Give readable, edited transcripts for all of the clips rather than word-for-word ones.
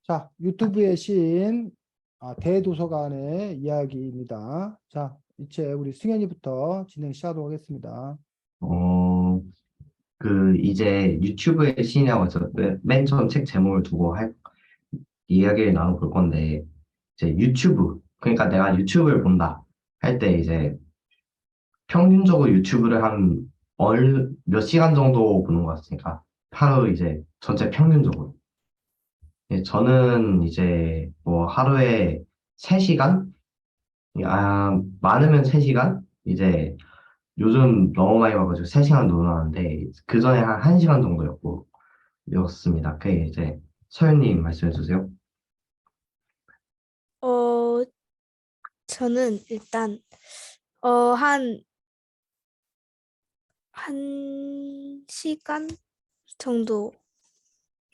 자, 유튜브의 신 대도서관의 이야기입니다. 자, 이제 우리 승현이부터 진행 시작하도록 하겠습니다. 어, 이제 유튜브의 신이라고 해서 맨 처음 책 제목을 두고 이야기를 나눠볼 건데, 이제 유튜브, 그러니까 내가 유튜브를 본다 할 때 이제 평균적으로 유튜브를 몇 시간 정도 보는 것 같으니까, 하루 이제 전체 평균적으로. 저는 이제 뭐 하루에 3시간? 많으면 3시간? 이제 요즘 너무 많이 와가지고 3시간 넘어가는데, 그 전에 한 1시간 정도였습니다. 그게 이제 서현님 말씀해 주세요. 어, 저는 일단 한 시간 정도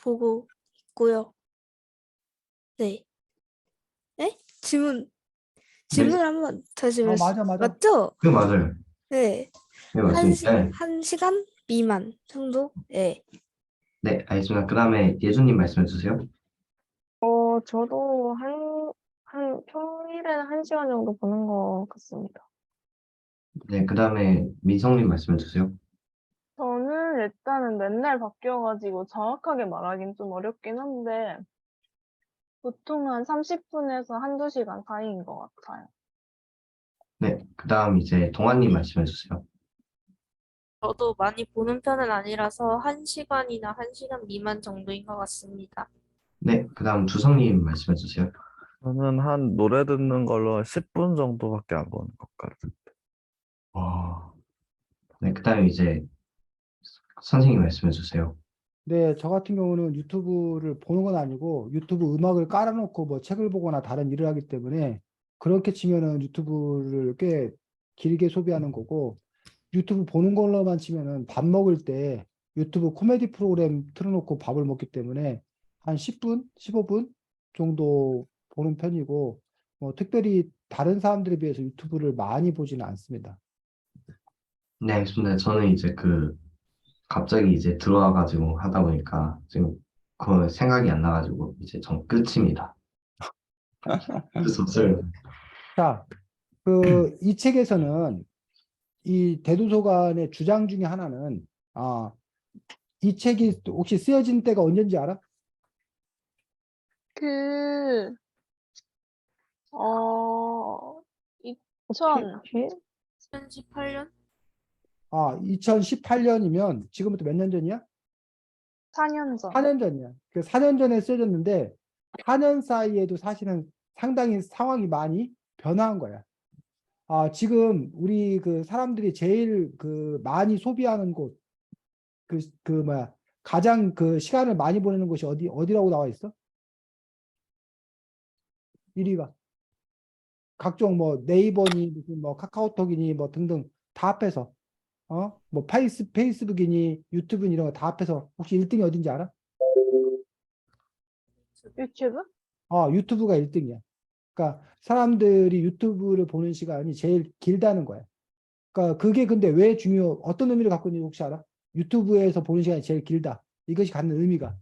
보고 있고요. 네. 네? 네, 질문 한번 다시 맞아, 맞아. 맞죠? 그 맞아요. 네. 네, 맞습니다. 네, 한 시간 미만 정도? 네. 네, 알겠습니다. 그 다음에 예수님 말씀해 주세요. 저도 평일에는 1시간 정도 보는 것 같습니다. 네, 그 다음에 민성님 말씀해 주세요. 저는 일단은 맨날 바뀌어가지고 정확하게 말하긴 좀 어렵긴 한데, 보통 한 30분에서 한두 시간 사이인 것 같아요. 네, 그 다음 이제 동환님 말씀해 주세요. 저도 많이 보는 편은 아니라서 1시간이나 1시간 미만 정도인 것 같습니다. 네, 그 다음 두성님 말씀해 주세요. 저는 한 노래 듣는 걸로 10분 정도밖에 안 보는 것 같아요. 와. 네, 그 다음에 이제 선생님 말씀해 주세요. 네, 저 같은 경우는 유튜브를 보는 건 아니고 유튜브 음악을 깔아놓고 뭐 책을 보거나 다른 일을 하기 때문에 그렇게 치면은 유튜브를 꽤 길게 소비하는 거고 유튜브 보는 걸로만 치면은 밥 먹을 때 유튜브 코미디 프로그램 틀어놓고 밥을 먹기 때문에 한 10분, 15분 정도 보는 편이고 뭐 특별히 다른 사람들에 비해서 유튜브를 많이 보지는 않습니다. 네, 알겠습니다. 저는 이제 갑자기 이제 들어와가지고 하다 보니까 지금 그 생각이 안 나가지고 이제 전 끝입니다. 그래서 없어요. 자, 이 책에서는 이 대도서관의 주장 중에 하나는 이 책이 혹시 쓰여진 때가 언제인지 알아? 그, 어, 2000, 2018년? 2018년이면 지금부터 몇 년 전이야? 4년 전. 4년 전이야. 그 4년 전에 쓰여졌는데 4년 사이에도 사실은 상당히 상황이 많이 변화한 거야. 지금 우리 그 사람들이 제일 많이 소비하는 곳, 뭐야, 가장 시간을 많이 보내는 곳이 어디라고 나와 있어? 1위가. 각종 뭐 네이버니 무슨 뭐 카카오톡이니 뭐 등등 다 합해서 뭐 페이스북이니 유튜브니 이런 거 다 합해서 혹시 1등이 어딘지 알아? 유튜브? 유튜브가 1등이야. 그러니까 사람들이 유튜브를 보는 시간이 제일 길다는 거야. 그러니까 그게 근데 왜 어떤 의미를 갖고 있는지 혹시 알아? 유튜브에서 보는 시간이 제일 길다. 이것이 갖는 의미가.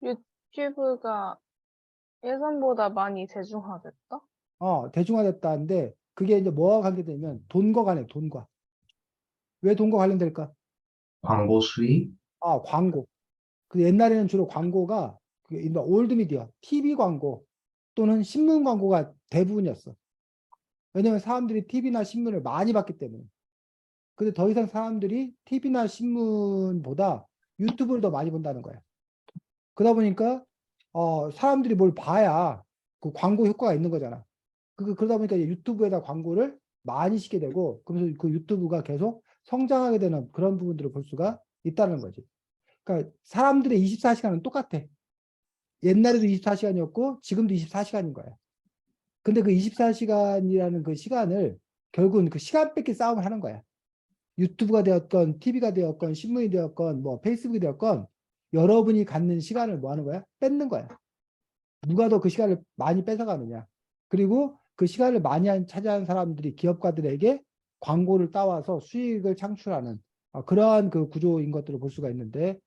유튜브가 예전보다 많이 대중화됐다? 대중화됐다는데 그게 이제 뭐와 관계되면 돈과 관해, 돈과. 왜 돈과 관련될까? 광고 수익? 광고. 그 옛날에는 주로 광고가 올드 미디어, TV 광고 또는 신문 광고가 대부분이었어. 왜냐하면 사람들이 TV나 신문을 많이 봤기 때문에. 근데 더 이상 사람들이 TV나 신문보다 유튜브를 더 많이 본다는 거야. 그러다 보니까 사람들이 뭘 봐야 그 광고 효과가 있는 거잖아. 그러다 보니까 유튜브에다 광고를 많이 시게 되고 그러면서 그 유튜브가 계속 성장하게 되는 그런 부분들을 볼 수가 있다는 거지. 그러니까 사람들의 24시간은 똑같아. 옛날에도 24시간이었고 지금도 24시간인 거야. 근데 그 24시간이라는 그 시간을 결국은 그 시간 뺏기 싸움을 하는 거야. 유튜브가 되었건 TV가 되었건 신문이 되었건 뭐 페이스북이 되었건 여러분이 갖는 시간을 뭐 하는 거야? 뺏는 거야. 누가 더 그 시간을 많이 뺏어가느냐. 그리고 그 시간을 많이 차지하는 사람들이 기업가들에게 광고를 따와서 수익을 창출하는 그러한 그 구조인 것들을 볼 수가 있는데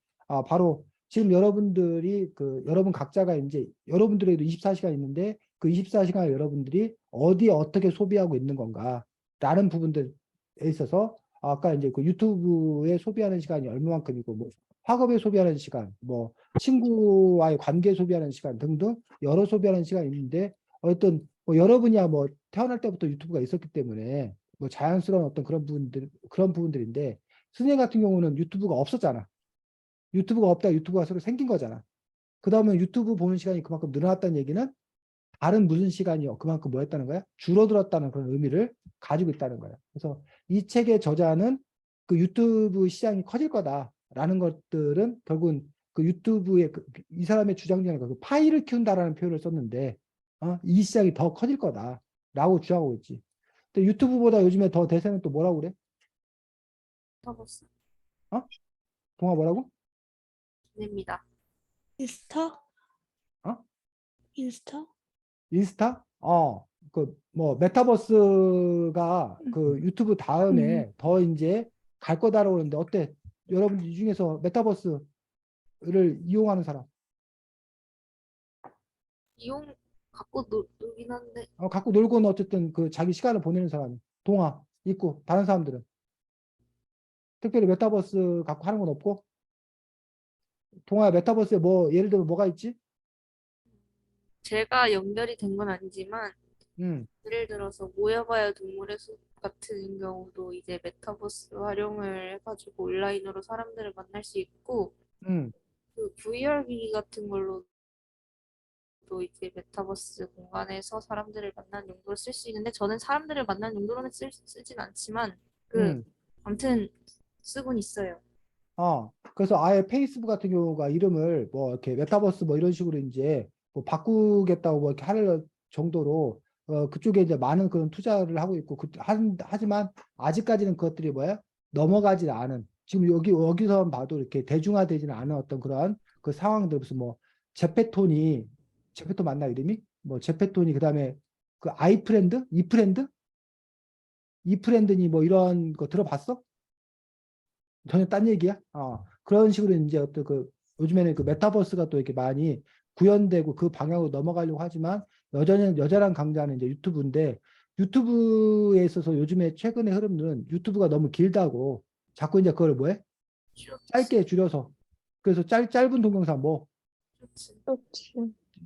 바로 지금 여러분들이 여러분 각자가 이제 여러분들에도 24시간 있는데 그 24시간을 여러분들이 어디에 어떻게 소비하고 있는 건가라는 부분들에 있어서 아까 이제 그 유튜브에 소비하는 시간이 얼마만큼이고 뭐 학업에 소비하는 시간, 뭐 친구와의 관계에 소비하는 시간 등등 여러 소비하는 시간이 있는데 어떤 뭐 여러분이야 뭐 태어날 때부터 유튜브가 있었기 때문에 뭐 자연스러운 어떤 그런 부분들인데 선생님 같은 경우는 유튜브가 없었잖아. 유튜브가 없다 유튜브가 새로 생긴 거잖아. 그 다음에 유튜브 보는 시간이 그만큼 늘어났다는 얘기는 다른 무슨 시간이 그만큼 뭐 했다는 거야? 줄어들었다는 그런 의미를 가지고 있다는 거야. 그래서 이 책의 저자는 그 유튜브 시장이 커질 거다라는 것들은 결국은 그 유튜브의 이 사람의 주장 중에 그 파이를 키운다라는 표현을 썼는데 이 시장이 더 커질 거다라고 주장하고 있지. 근데 유튜브보다 요즘에 더 대세는 또 뭐라고 그래? 메타버스 어? 동아 뭐라고? 입니다. 인스타? 어? 인스타? 인스타? 뭐 메타버스가 그 유튜브 다음에 더 이제 갈 거다라고 그러는데 어때? 여러분 이 중에서 메타버스를 이용하는 사람, 이용 갖고 놀긴 한데 갖고 놀고는 어쨌든 그 자기 시간을 보내는 사람이 동화 있고 다른 사람들은 특별히 메타버스 갖고 하는 건 없고 동화 메타버스에 뭐 예를 들면 뭐가 있지? 제가 연결이 된 건 아니지만 음, 예를 들어서 모여봐요 동물의 숲 같은 경우도 이제 메타버스 활용을 해가지고 온라인으로 사람들을 만날 수 있고 음, 그 VR 기기 같은 걸로도 이제 메타버스 공간에서 사람들을 만나는 용도로 쓸 수 있는데 저는 사람들을 만나는 용도로는 쓰진 않지만 그 음. 아무튼 쓰곤 있어요. 그래서 아예 페이스북 같은 경우가 이름을 뭐 이렇게 메타버스 뭐 이런 식으로 이제 뭐 바꾸겠다고 뭐 이렇게 할 정도로 그쪽에 이제 많은 그런 투자를 하고 있고 하지만 아직까지는 그것들이 뭐야? 넘어가지 않은 지금 여기서 봐도 이렇게 대중화되지는 않은 어떤 그런 그 상황들 무슨 뭐 제페톤이 제페톤 맞나 이름이? 뭐 제페톤이 그다음에 그 아이프렌드? 이프렌드? 이프렌드니 뭐 이런 거 들어봤어? 전혀 딴 얘기야. 그런 식으로 이제 어떤 요즘에는 그 메타버스가 또 이렇게 많이 구현되고 그 방향으로 넘어가려고 하지만 여전한 강자는 이제 유튜브인데 유튜브에 있어서 요즘에 최근의 흐름은 유튜브가 너무 길다고 자꾸 이제 그걸 뭐해? 짧게 줄여서 그래서 짧은 동영상 뭐 그렇지.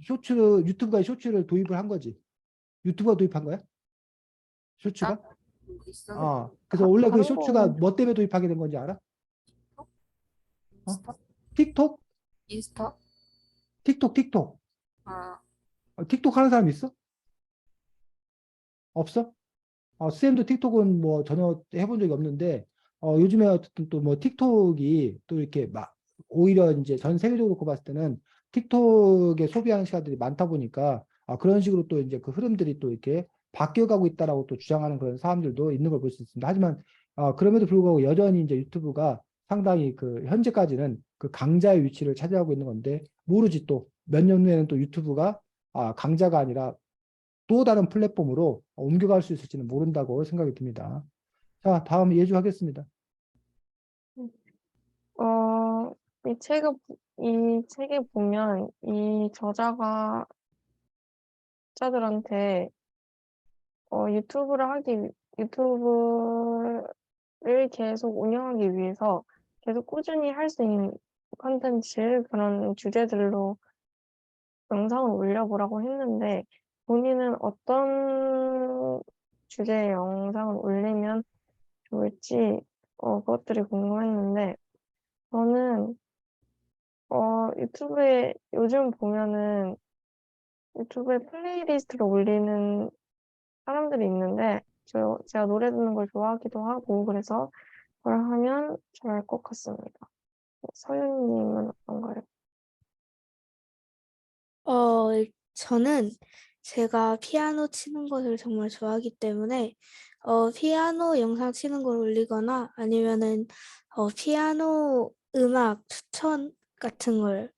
유튜브가 쇼츠를 도입을 한 거지. 유튜브가 도입한 거야? 나 쇼츠가? 있었는데 그래서 원래 그 다른 쇼츠가 거 뭐 때문에 도입하게 된 건지 알아? 어? 인스타? 틱톡? 인스타? 틱톡. 아, 틱톡 하는 사람 있어? 없어? 쌤도 틱톡은 뭐 전혀 해본 적이 없는데, 요즘에 어쨌든 또 뭐 틱톡이 또 이렇게 막, 오히려 이제 전 세계적으로 놓고 봤을 때는 틱톡에 소비하는 시간들이 많다 보니까, 그런 식으로 또 이제 그 흐름들이 또 이렇게 바뀌어가고 있다라고 또 주장하는 그런 사람들도 있는 걸 볼 수 있습니다. 하지만, 그럼에도 불구하고 여전히 이제 유튜브가 상당히 그 현재까지는 그 강자의 위치를 차지하고 있는 건데, 모르지 또 몇 년 후에는 또 유튜브가 강자가 아니라 또 다른 플랫폼으로 옮겨갈 수 있을지는 모른다고 생각이 듭니다. 자, 다음 예주 하겠습니다. 어, 이 책에 보면 이 저자들한테 유튜브를 계속 운영하기 위해서 계속 꾸준히 할 수 있는 컨텐츠, 그런 주제들로 영상을 올려보라고 했는데, 본인은 어떤 주제의 영상을 올리면 좋을지, 그것들이 궁금했는데, 저는, 요즘 보면은 유튜브에 플레이리스트를 올리는 사람들이 있는데, 제가 노래 듣는 걸 좋아하기도 하고, 그래서 그걸 하면 잘할 것 같습니다. 서윤님은 어떤가요? 저는 제가 피아노 치는 것을 정말 좋아하기 때문에 피아노 영상 치는 걸 올리거나 아니면은 피아노 음악 추천 같은 걸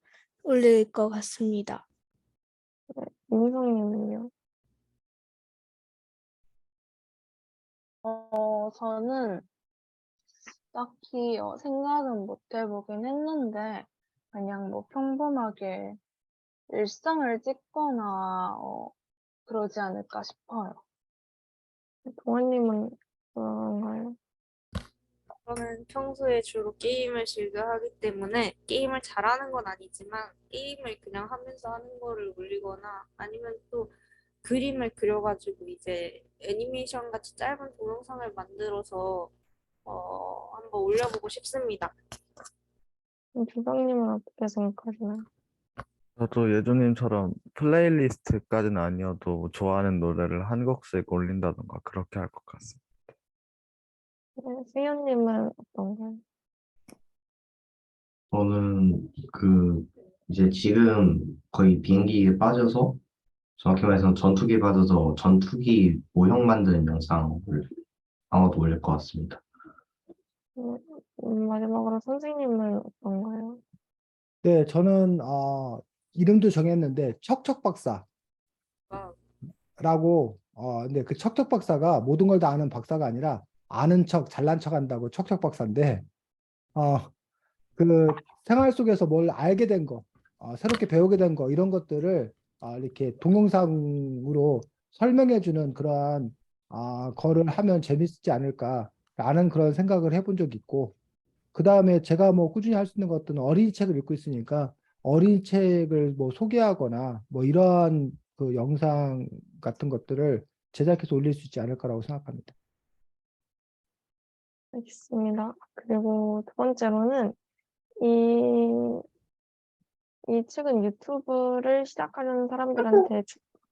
올릴 것 같습니다. 민성님은요? 저는 딱히 생각은 못 해보긴 했는데, 그냥 뭐 평범하게 일상을 찍거나 그러지 않을까 싶어요. 동아님은 그런가요? 저는 평소에 주로 게임을 즐겨 하기 때문에 게임을 잘하는 건 아니지만 게임을 그냥 하면서 하는 거를 올리거나 아니면 또 그림을 그려가지고 이제 애니메이션 같이 짧은 동영상을 만들어서 한번 올려보고 싶습니다. 주방님은 어떻게 생각하시나요? 저도 예주님처럼 플레이리스트까지는 아니어도 좋아하는 노래를 한 곡씩 올린다던가 그렇게 할 것 같습니다. 네, 승현님은 어떤가요? 저는 이제 지금 거의 비행기에 빠져서 정확히 말해서 전투기에 빠져서 전투기 모형 만드는 영상을 아마도 올릴 것 같습니다. 마지막으로 선생님은 어떤가요? 네, 저는 이름도 정했는데 척척박사라고 근데 그 척척박사가 모든 걸 다 아는 박사가 아니라 아는 척 잘난 척 한다고 척척박사인데 그 생활 속에서 뭘 알게 된 거, 새롭게 배우게 된 거 이런 것들을 이렇게 동영상으로 설명해 주는 그러한 거를 하면 재밌지 않을까라는 그런 생각을 해본 적이 있고 그 다음에 제가 뭐 꾸준히 할 수 있는 것들은 어린이 책을 읽고 있으니까 어린이 책을 뭐 소개하거나 뭐 이러한 그 영상 같은 것들을 제작해서 올릴 수 있지 않을까라고 생각합니다. 알겠습니다. 그리고 두 번째로는 이, 이 책은 유튜브를 시작하려는 사람들한테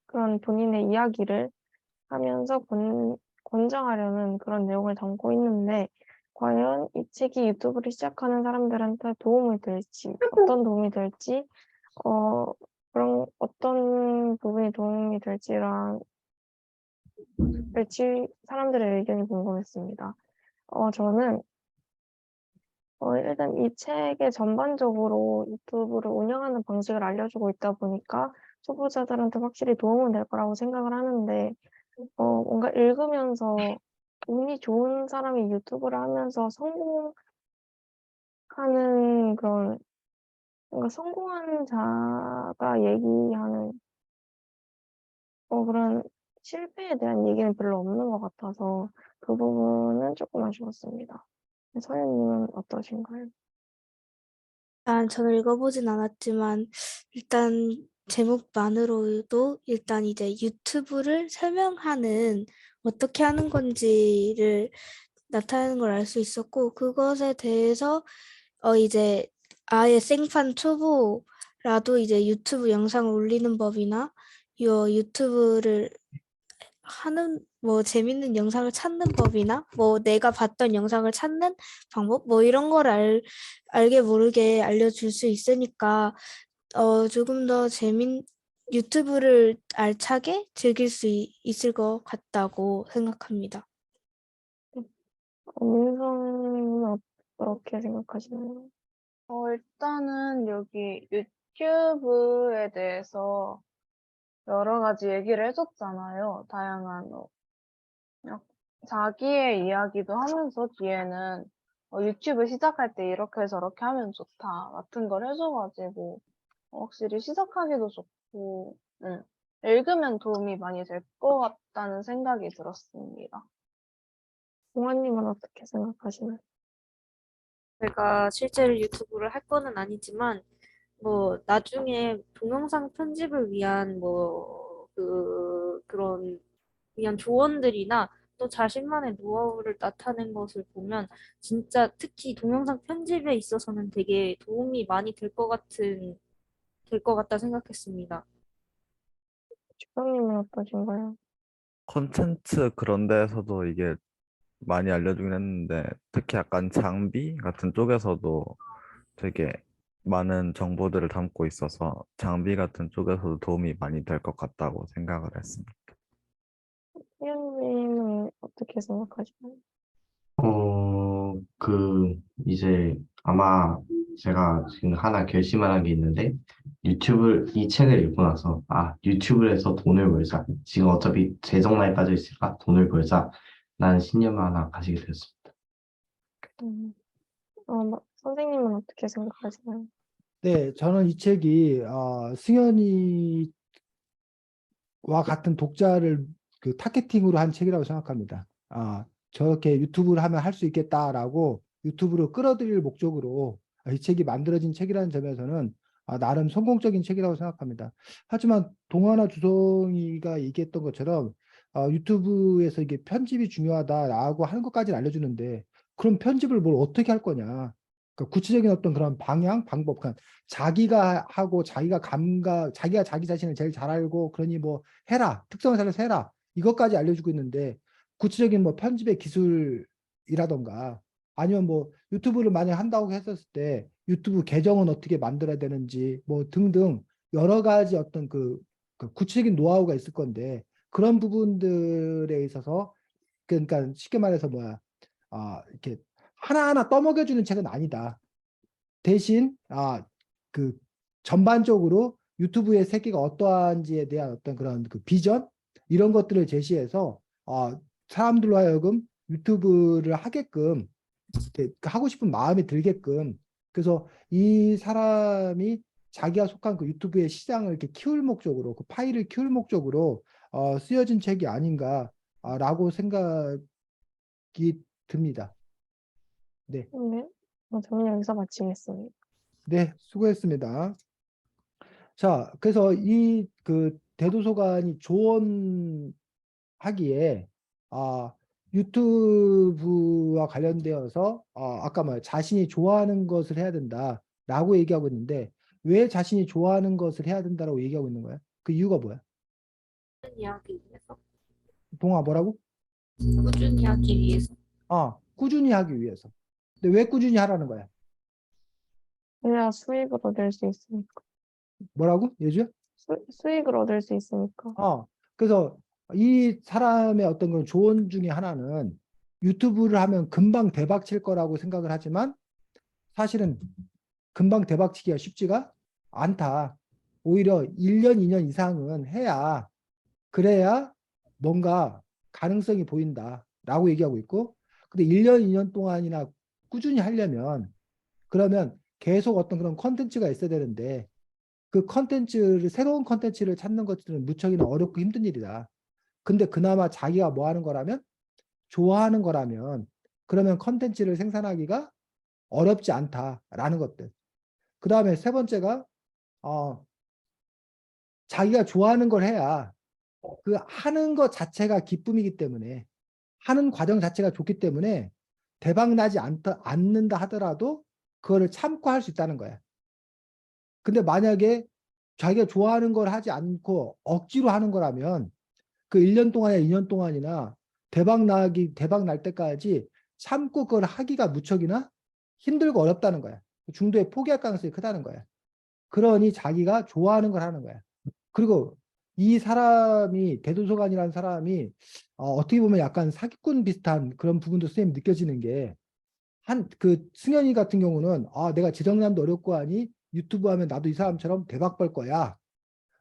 그런 본인의 이야기를 하면서 권장하려는 그런 내용을 담고 있는데, 과연 이 책이 유튜브를 시작하는 사람들한테 도움이 될지, 어떤 도움이 될지, 그런 어떤 부분이 도움이 될지 사람들의 의견이 궁금했습니다. 저는 일단 이 책에 전반적으로 유튜브를 운영하는 방식을 알려주고 있다 보니까 초보자들한테 확실히 도움은 될 거라고 생각을 하는데, 뭔가 읽으면서 운이 좋은 사람이 유튜브를 하면서 성공하는 그런, 뭔가 성공한 자가 얘기하는 그런 실패에 대한 얘기는 별로 없는 것 같아서 그 부분은 조금 아쉬웠습니다. 서현님은 어떠신가요? 저는 읽어보진 않았지만 일단 제목만으로도 일단 이제 유튜브를 설명하는 어떻게 하는 건지를 나타내는 걸 알 수 있었고 그것에 대해서 이제 아예 생판 초보라도 이제 유튜브 영상을 올리는 법이나 유튜브를 하는 뭐 재밌는 영상을 찾는 법이나 뭐 내가 봤던 영상을 찾는 방법 뭐 이런 걸 알게 모르게 알려줄 수 있으니까 조금 더 유튜브를 알차게 즐길 수 있을 것 같다고 생각합니다. 민성은 어떻게 생각하시나요? 일단은 여기 유튜브에 대해서 여러 가지 얘기를 해줬잖아요. 다양한 자기의 이야기도 하면서 뒤에는 유튜브 시작할 때 이렇게 저렇게 하면 좋다 같은 걸 해줘가지고 확실히 시작하기도 좋고 읽으면 도움이 많이 될 것 같다는 생각이 들었습니다. 동아님은 어떻게 생각하시나요? 제가 실제로 유튜브를 할 거는 아니지만 뭐 나중에 동영상 편집을 위한 그런 위한 조언들이나 또 자신만의 노하우를 나타낸 것을 보면 진짜 특히 동영상 편집에 있어서는 되게 도움이 많이 될 것 같다 생각했습니다. 주방님은 어떠신가요? 콘텐츠 그런 데에서도 이게 많이 알려주긴 했는데 특히 약간 장비 같은 쪽에서도 되게 많은 정보들을 담고 있어서 장비 같은 쪽에서도 도움이 많이 될 것 같다고 생각을 했습니다. 희연님은 어떻게 생각하시나요? 이제 아마 제가 지금 하나 결심한 게 있는데 이 책을 읽고 나서 유튜브를 해서 돈을 벌자. 지금 어차피 재정난에 빠져 있으니까 돈을 벌자. 라는 신념을 하나 가지게 되었습니다. 선생님은 어떻게 생각하시나요? 네, 저는 이 책이 승현이와 같은 독자를 그 타겟팅으로 한 책이라고 생각합니다. 저렇게 유튜브를 하면 할 수 있겠다라고 유튜브로 끌어들일 목적으로 이 책이 만들어진 책이라는 점에서는 나름 성공적인 책이라고 생각합니다. 하지만 동화나 주성이가 얘기했던 것처럼 유튜브에서 이게 편집이 중요하다라고 하는 것까지는 알려주는데 그럼 편집을 뭘 어떻게 할 거냐? 그러니까 구체적인 어떤 그런 방향, 방법, 그러니까 자기가 하고 자기가 자기 자신을 제일 잘 알고 그러니 뭐 해라, 특성을 살려서 해라 이것까지 알려주고 있는데 구체적인 뭐 편집의 기술이라던가 아니면 뭐 유튜브를 만약 한다고 했었을 때 유튜브 계정은 어떻게 만들어야 되는지 뭐 등등 여러 가지 어떤 그 구체적인 노하우가 있을 건데 그런 부분들에 있어서 그러니까 쉽게 말해서 뭐야 이렇게 하나하나 떠먹여주는 책은 아니다. 대신 그 전반적으로 유튜브의 세계가 어떠한지에 대한 어떤 그런 그 비전 이런 것들을 제시해서 사람들로 하여금 유튜브를 하게끔 이렇게 하고 싶은 마음이 들게끔 그래서 이 사람이 자기가 속한 그 유튜브의 시장을 이렇게 키울 목적으로 그 파일을 키울 목적으로 쓰여진 책이 아닌가라고 생각이 듭니다. 네, 네. 저는 여기서 마치겠습니다. 네, 수고했습니다. 자, 그래서 이 그 대도서관이 조언하기에 유튜브와 관련되어서 아까 말 자신이 좋아하는 것을 해야 된다라고 얘기하고 있는데 왜 자신이 좋아하는 것을 해야 된다라고 얘기하고 있는 거야? 그 이유가 뭐야? 꾸준히 하기 위해서. 동아 뭐라고? 꾸준히 하기 위해서. 꾸준히 하기 위해서. 근데 왜 꾸준히 하라는 거야? 그래야 수익을 얻을 수 있으니까. 뭐라고? 예주야? 수익을 얻을 수 있으니까. 그래서 이 사람의 어떤 그런 조언 중에 하나는 유튜브를 하면 금방 대박 칠 거라고 생각을 하지만 사실은 금방 대박 치기가 쉽지가 않다. 오히려 1년, 2년 이상은 해야 그래야 뭔가 가능성이 보인다라고 얘기하고 있고 근데 1년, 2년 동안이나 꾸준히 하려면 그러면 계속 어떤 그런 컨텐츠가 있어야 되는데 그 새로운 컨텐츠를 찾는 것들은 무척이나 어렵고 힘든 일이다. 근데 그나마 자기가 뭐 하는 거라면 좋아하는 거라면 그러면 컨텐츠를 생산하기가 어렵지 않다라는 것들. 그 다음에 세 번째가 자기가 좋아하는 걸 해야 그 하는 것 자체가 기쁨이기 때문에 하는 과정 자체가 좋기 때문에 대박 나지 않는다 하더라도 그거를 참고 할 수 있다는 거야. 근데 만약에 자기가 좋아하는 걸 하지 않고 억지로 하는 거라면 그 1년 동안이나 2년 동안이나 대박 날 때까지 참고 그걸 하기가 무척이나 힘들고 어렵다는 거야. 중도에 포기할 가능성이 크다는 거야. 그러니 자기가 좋아하는 걸 하는 거야. 그리고 이 사람이 대도서관이라는 사람이 어떻게 보면 약간 사기꾼 비슷한 그런 부분도 선생님 느껴지는 게 그 승현이 같은 경우는 내가 지정남도 어렵고 하니 유튜브 하면 나도 이 사람처럼 대박 벌 거야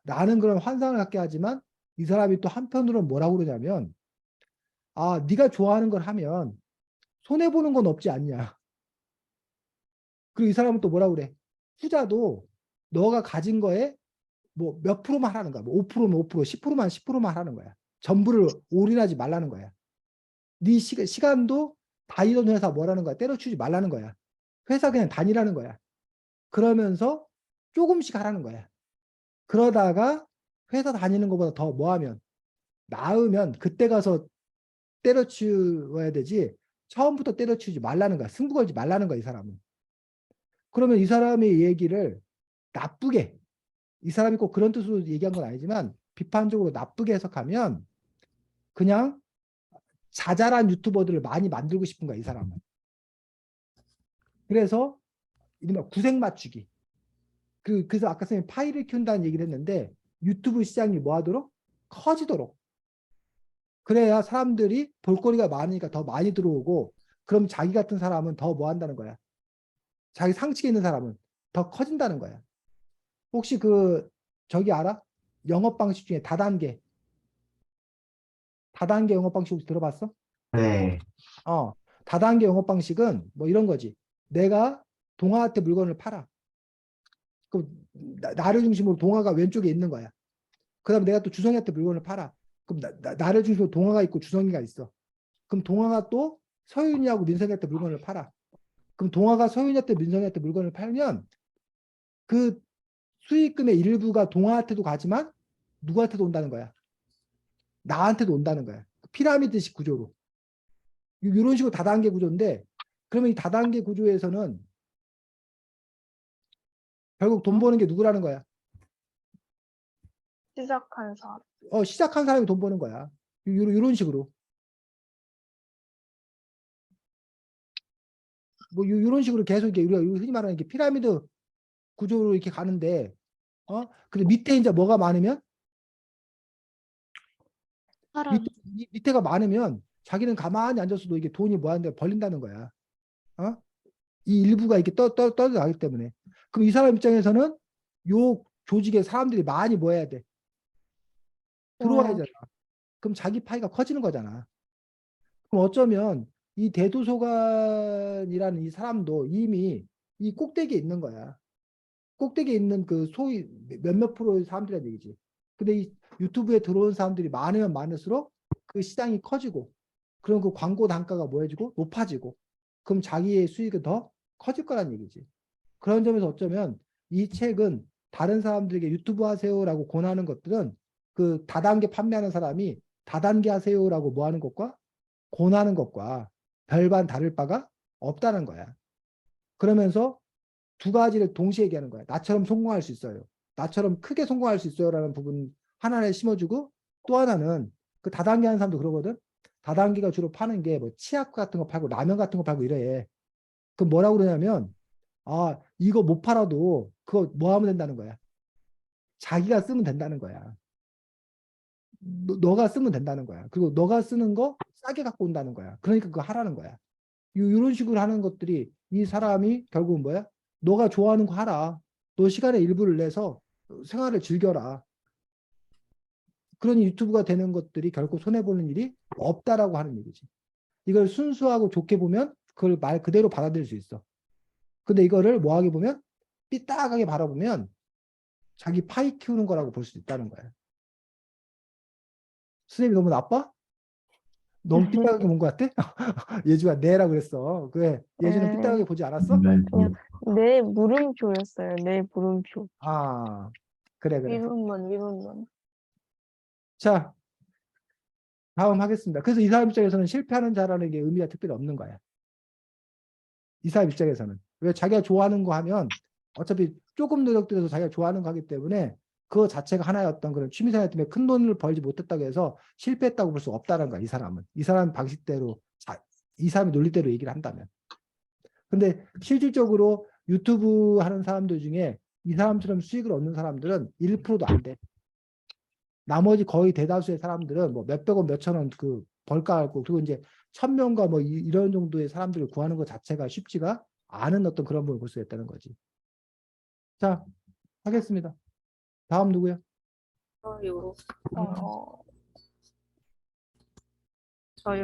라는 그런 환상을 갖게 하지만 이 사람이 또 한편으로는 뭐라고 그러냐면 네가 좋아하는 걸 하면 손해보는 건 없지 않냐. 그리고 이 사람은 또 뭐라고 그래? 투자도 너가 가진 거에 뭐 몇 프로만 하라는 거야. 뭐 5%면 5%, 10%만 10%만 하라는 거야. 전부를 올인하지 말라는 거야. 네 시간도 다니던 회사 뭐라는 거야. 때려치우지 말라는 거야. 회사 그냥 다니라는 거야. 그러면서 조금씩 하라는 거야. 그러다가 회사 다니는 것보다 더 뭐하면 나으면 그때 가서 때려치워야 되지 처음부터 때려치우지 말라는 거야. 승부 걸지 말라는 거야. 이 사람은. 그러면 이 사람의 얘기를 나쁘게 이 사람이 꼭 그런 뜻으로 얘기한 건 아니지만 비판적으로 나쁘게 해석하면 그냥 자잘한 유튜버들을 많이 만들고 싶은 거야. 이 사람은. 그래서 이른바 구색 맞추기. 그래서 아까 선생님 파일을 키운다는 얘기를 했는데 유튜브 시장이 뭐 하도록? 커지도록. 그래야 사람들이 볼거리가 많으니까 더 많이 들어오고 그럼 자기 같은 사람은 더 뭐 한다는 거야. 자기 상식에 있는 사람은 더 커진다는 거야. 혹시 저기 알아? 영업 방식 중에 다단계 영업 방식 혹시 들어봤어? 네. 다단계 영업 방식은 뭐 이런 거지. 내가 동아한테 물건을 팔아. 그럼 나를 중심으로 동화가 왼쪽에 있는 거야. 그다음 내가 또 주성이한테 물건을 팔아. 그럼 나를 중심으로 동화가 있고 주성이가 있어. 그럼 동화가 또 서윤이하고 민성이한테 물건을 팔아. 그럼 동화가 서윤이한테 민성이한테 물건을 팔면 그 수익금의 일부가 동화한테도 가지만 누구한테도 온다는 거야. 나한테도 온다는 거야. 피라미드식 구조로. 이런 식으로 다단계 구조인데 그러면 이 다단계 구조에서는 결국 돈 버는 게 누구라는 거야. 시작한 사람. 시작한 사람이 돈 버는 거야. 이런 식으로. 뭐 이런 식으로 계속 이게 우리가 흔히 말하는 게 피라미드 구조로 이렇게 가는데 근데 밑에 이제 뭐가 많으면 사람. 밑에가 많으면 자기는 가만히 앉아서도 이게 돈이 뭐 하는데 벌린다는 거야. 이 일부가 이렇게 떠나가기 때문에. 그럼 이 사람 입장에서는 요 조직에 사람들이 많이 뭐 해야 돼? 들어와야 되잖아. 그럼 자기 파이가 커지는 거잖아. 그럼 어쩌면 이 대도서관이라는 이 사람도 이미 이 꼭대기에 있는 거야. 꼭대기에 있는 그 소위 몇몇 프로의 사람들이란 얘기지. 근데 이 유튜브에 들어온 사람들이 많으면 많을수록 그 시장이 커지고 그럼 그 광고 단가가 뭐 해지고 높아지고 그럼 자기의 수익은 더 커질 거란 얘기지. 그런 점에서 어쩌면 이 책은 다른 사람들에게 유튜브 하세요라고 권하는 것들은 그 다단계 판매하는 사람이 다단계 하세요라고 뭐 하는 것과 권하는 것과 별반 다를 바가 없다는 거야. 그러면서 두 가지를 동시에 얘기하는 거야. 나처럼 성공할 수 있어요. 나처럼 크게 성공할 수 있어요라는 부분 하나를 심어주고 또 하나는 그 다단계 하는 사람도 그러거든. 다단계가 주로 파는 게 뭐 치약 같은 거 팔고 라면 같은 거 팔고 이래. 그럼 뭐라고 그러냐면 이거 못 팔아도 그거 뭐 하면 된다는 거야. 자기가 쓰면 된다는 거야. 너가 쓰면 된다는 거야. 그리고 너가 쓰는 거 싸게 갖고 온다는 거야. 그러니까 그거 하라는 거야. 이런 식으로 하는 것들이 이 사람이 결국은 뭐야? 너가 좋아하는 거 하라. 너 시간의 일부를 내서 생활을 즐겨라. 그러니 유튜브가 되는 것들이 결코 손해보는 일이 없다라고 하는 얘기지. 이걸 순수하고 좋게 보면 그걸 말 그대로 받아들일 수 있어. 근데 이거를 뭐하게 보면 삐딱하게 바라보면 자기 파이 키우는 거라고 볼 수 있다는 거야. 선생님이 너무 나빠? 너무 삐딱하게 본 것 같아? 예주가 네라고 그랬어. 그래. 예주는 삐딱하게 보지 않았어? 그냥 내 물음표였어요. 내 물음표. 그래. 위문문. 자, 다음 하겠습니다. 그래서 이 사람 입장에서는 실패하는 자라는 게 의미가 특별히 없는 거야. 이 사람 입장에서는. 왜 자기가 좋아하는 거 하면 어차피 조금 노력들여서 자기가 좋아하는 거 하기 때문에 그거 자체가 하나의 어떤 그런 취미생활 때문에 큰 돈을 벌지 못했다고 해서 실패했다고 볼 수 없다는 거야. 이 사람은. 이 사람 방식대로, 이 사람의 논리대로 얘기를 한다면. 근데 실질적으로 유튜브 하는 사람들 중에 이 사람처럼 수익을 얻는 사람들은 1%도 안 돼. 나머지 거의 대다수의 사람들은 뭐 몇백 원, 몇천 원 그 벌까 하고 그리고 이제 1000명과 뭐 이런 정도의 사람들을 구하는 것 자체가 쉽지가 않은 어떤 그런 부분을 볼 수 있다는 거지. 자, 하겠습니다. 다음 누구야? 저요. 어,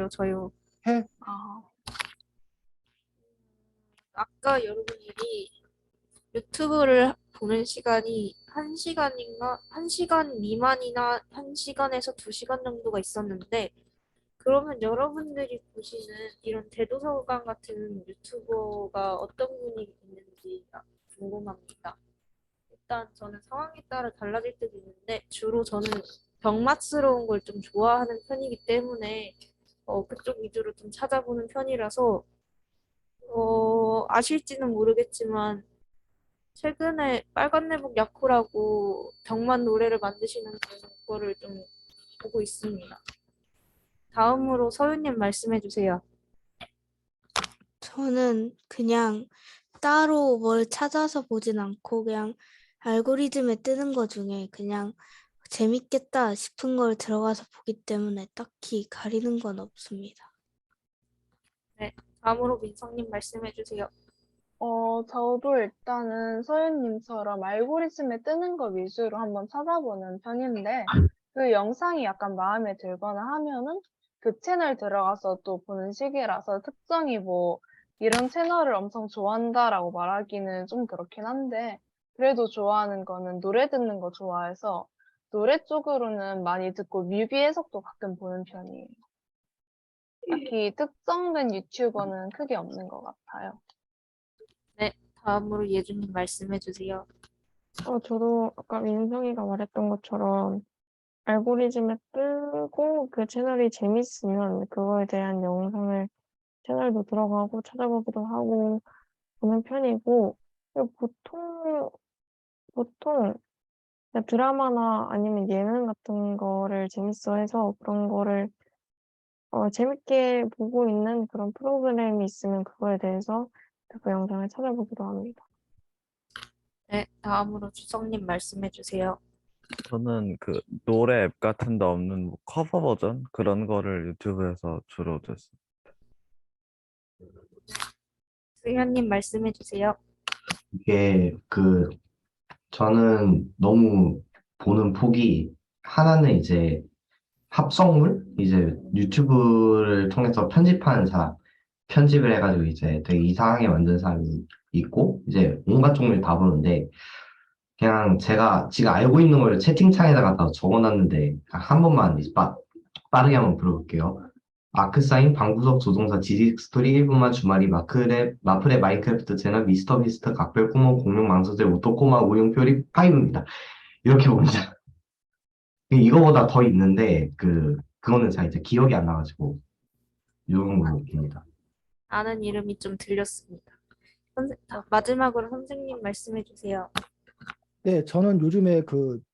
저요. 해? 아까 여러분들이 유튜브를 보는 시간이 1시간인가? 1시간 미만이나 1시간에서 2시간 정도가 있었는데, 그러면 여러분들이 보시는 이런 대도서관 같은 유튜버가 어떤 분이 있는지 궁금합니다. 일단 저는 상황에 따라 달라질 때도 있는데, 주로 저는 병맛스러운 걸 좀 좋아하는 편이기 때문에, 그쪽 위주로 좀 찾아보는 편이라서, 아실지는 모르겠지만, 최근에 빨간내복 야쿠라고 병맛 노래를 만드시는 거를 좀 보고 있습니다. 다음으로 서윤님 말씀해 주세요. 저는 그냥 따로 뭘 찾아서 보진 않고 그냥 알고리즘에 뜨는 거 중에 그냥 재밌겠다 싶은 걸 들어가서 보기 때문에 딱히 가리는 건 없습니다. 네, 다음으로 민성님 말씀해 주세요. 저도 일단은 서윤님처럼 알고리즘에 뜨는 거 위주로 한번 찾아보는 편인데, 그 영상이 약간 마음에 들거나 하면은 그 채널 들어가서 또 보는 시기라서 특정히 뭐 이런 채널을 엄청 좋아한다라고 말하기는 좀 그렇긴 한데, 그래도 좋아하는 거는 노래 듣는 거 좋아해서 노래 쪽으로는 많이 듣고 뮤비 해석도 가끔 보는 편이에요. 딱히 특정된 유튜버는 크게 없는 것 같아요. 네, 다음으로 예준님 말씀해 주세요. 저도 아까 민성이가 말했던 것처럼 알고리즘에 뜨고 그 채널이 재밌으면 그거에 대한 영상을 채널도 들어가고 찾아보기도 하고 보는 편이고, 그리고 보통 그냥 드라마나 아니면 예능 같은 거를 재밌어 해서 그런 거를 재밌게 보고 있는 그런 프로그램이 있으면 그거에 대해서 그 영상을 찾아보기도 합니다. 네, 다음으로 주성님 말씀해 주세요. 저는 그 노래 앱 같은 데 없는 뭐 커버 버전 그런 거를 유튜브에서 주로 듣습니다. 수현님 말씀해 주세요. 이게 저는 너무 보는 폭이 하나는 이제 합성물? 이제 유튜브를 통해서 편집하는 사람, 편집을 해가지고 이제 되게 이상하게 만든 사람이 있고, 이제 온갖 종류 다 보는데, 그냥 제가 지금 알고 있는 걸 채팅창에다가 다 적어놨는데, 한 번만 이제 빠르게 한번 불러볼게요. 아크사인, 방구석 조종사, 지직 스토리, 1분만 주말이, 마플의 마인크래프트 채널, 미스터 비스트, 각별 구멍, 공룡 망사제, 오토코마, 우용표리, 파이브입니다. 이렇게 보자. 이거보다 더 있는데, 그거는 제가 이제 기억이 안 나가지고, 이 정도입니다. 아는 이름이 좀 들렸습니다. 마지막으로 선생님 말씀해 주세요. 네, 저는 요즘에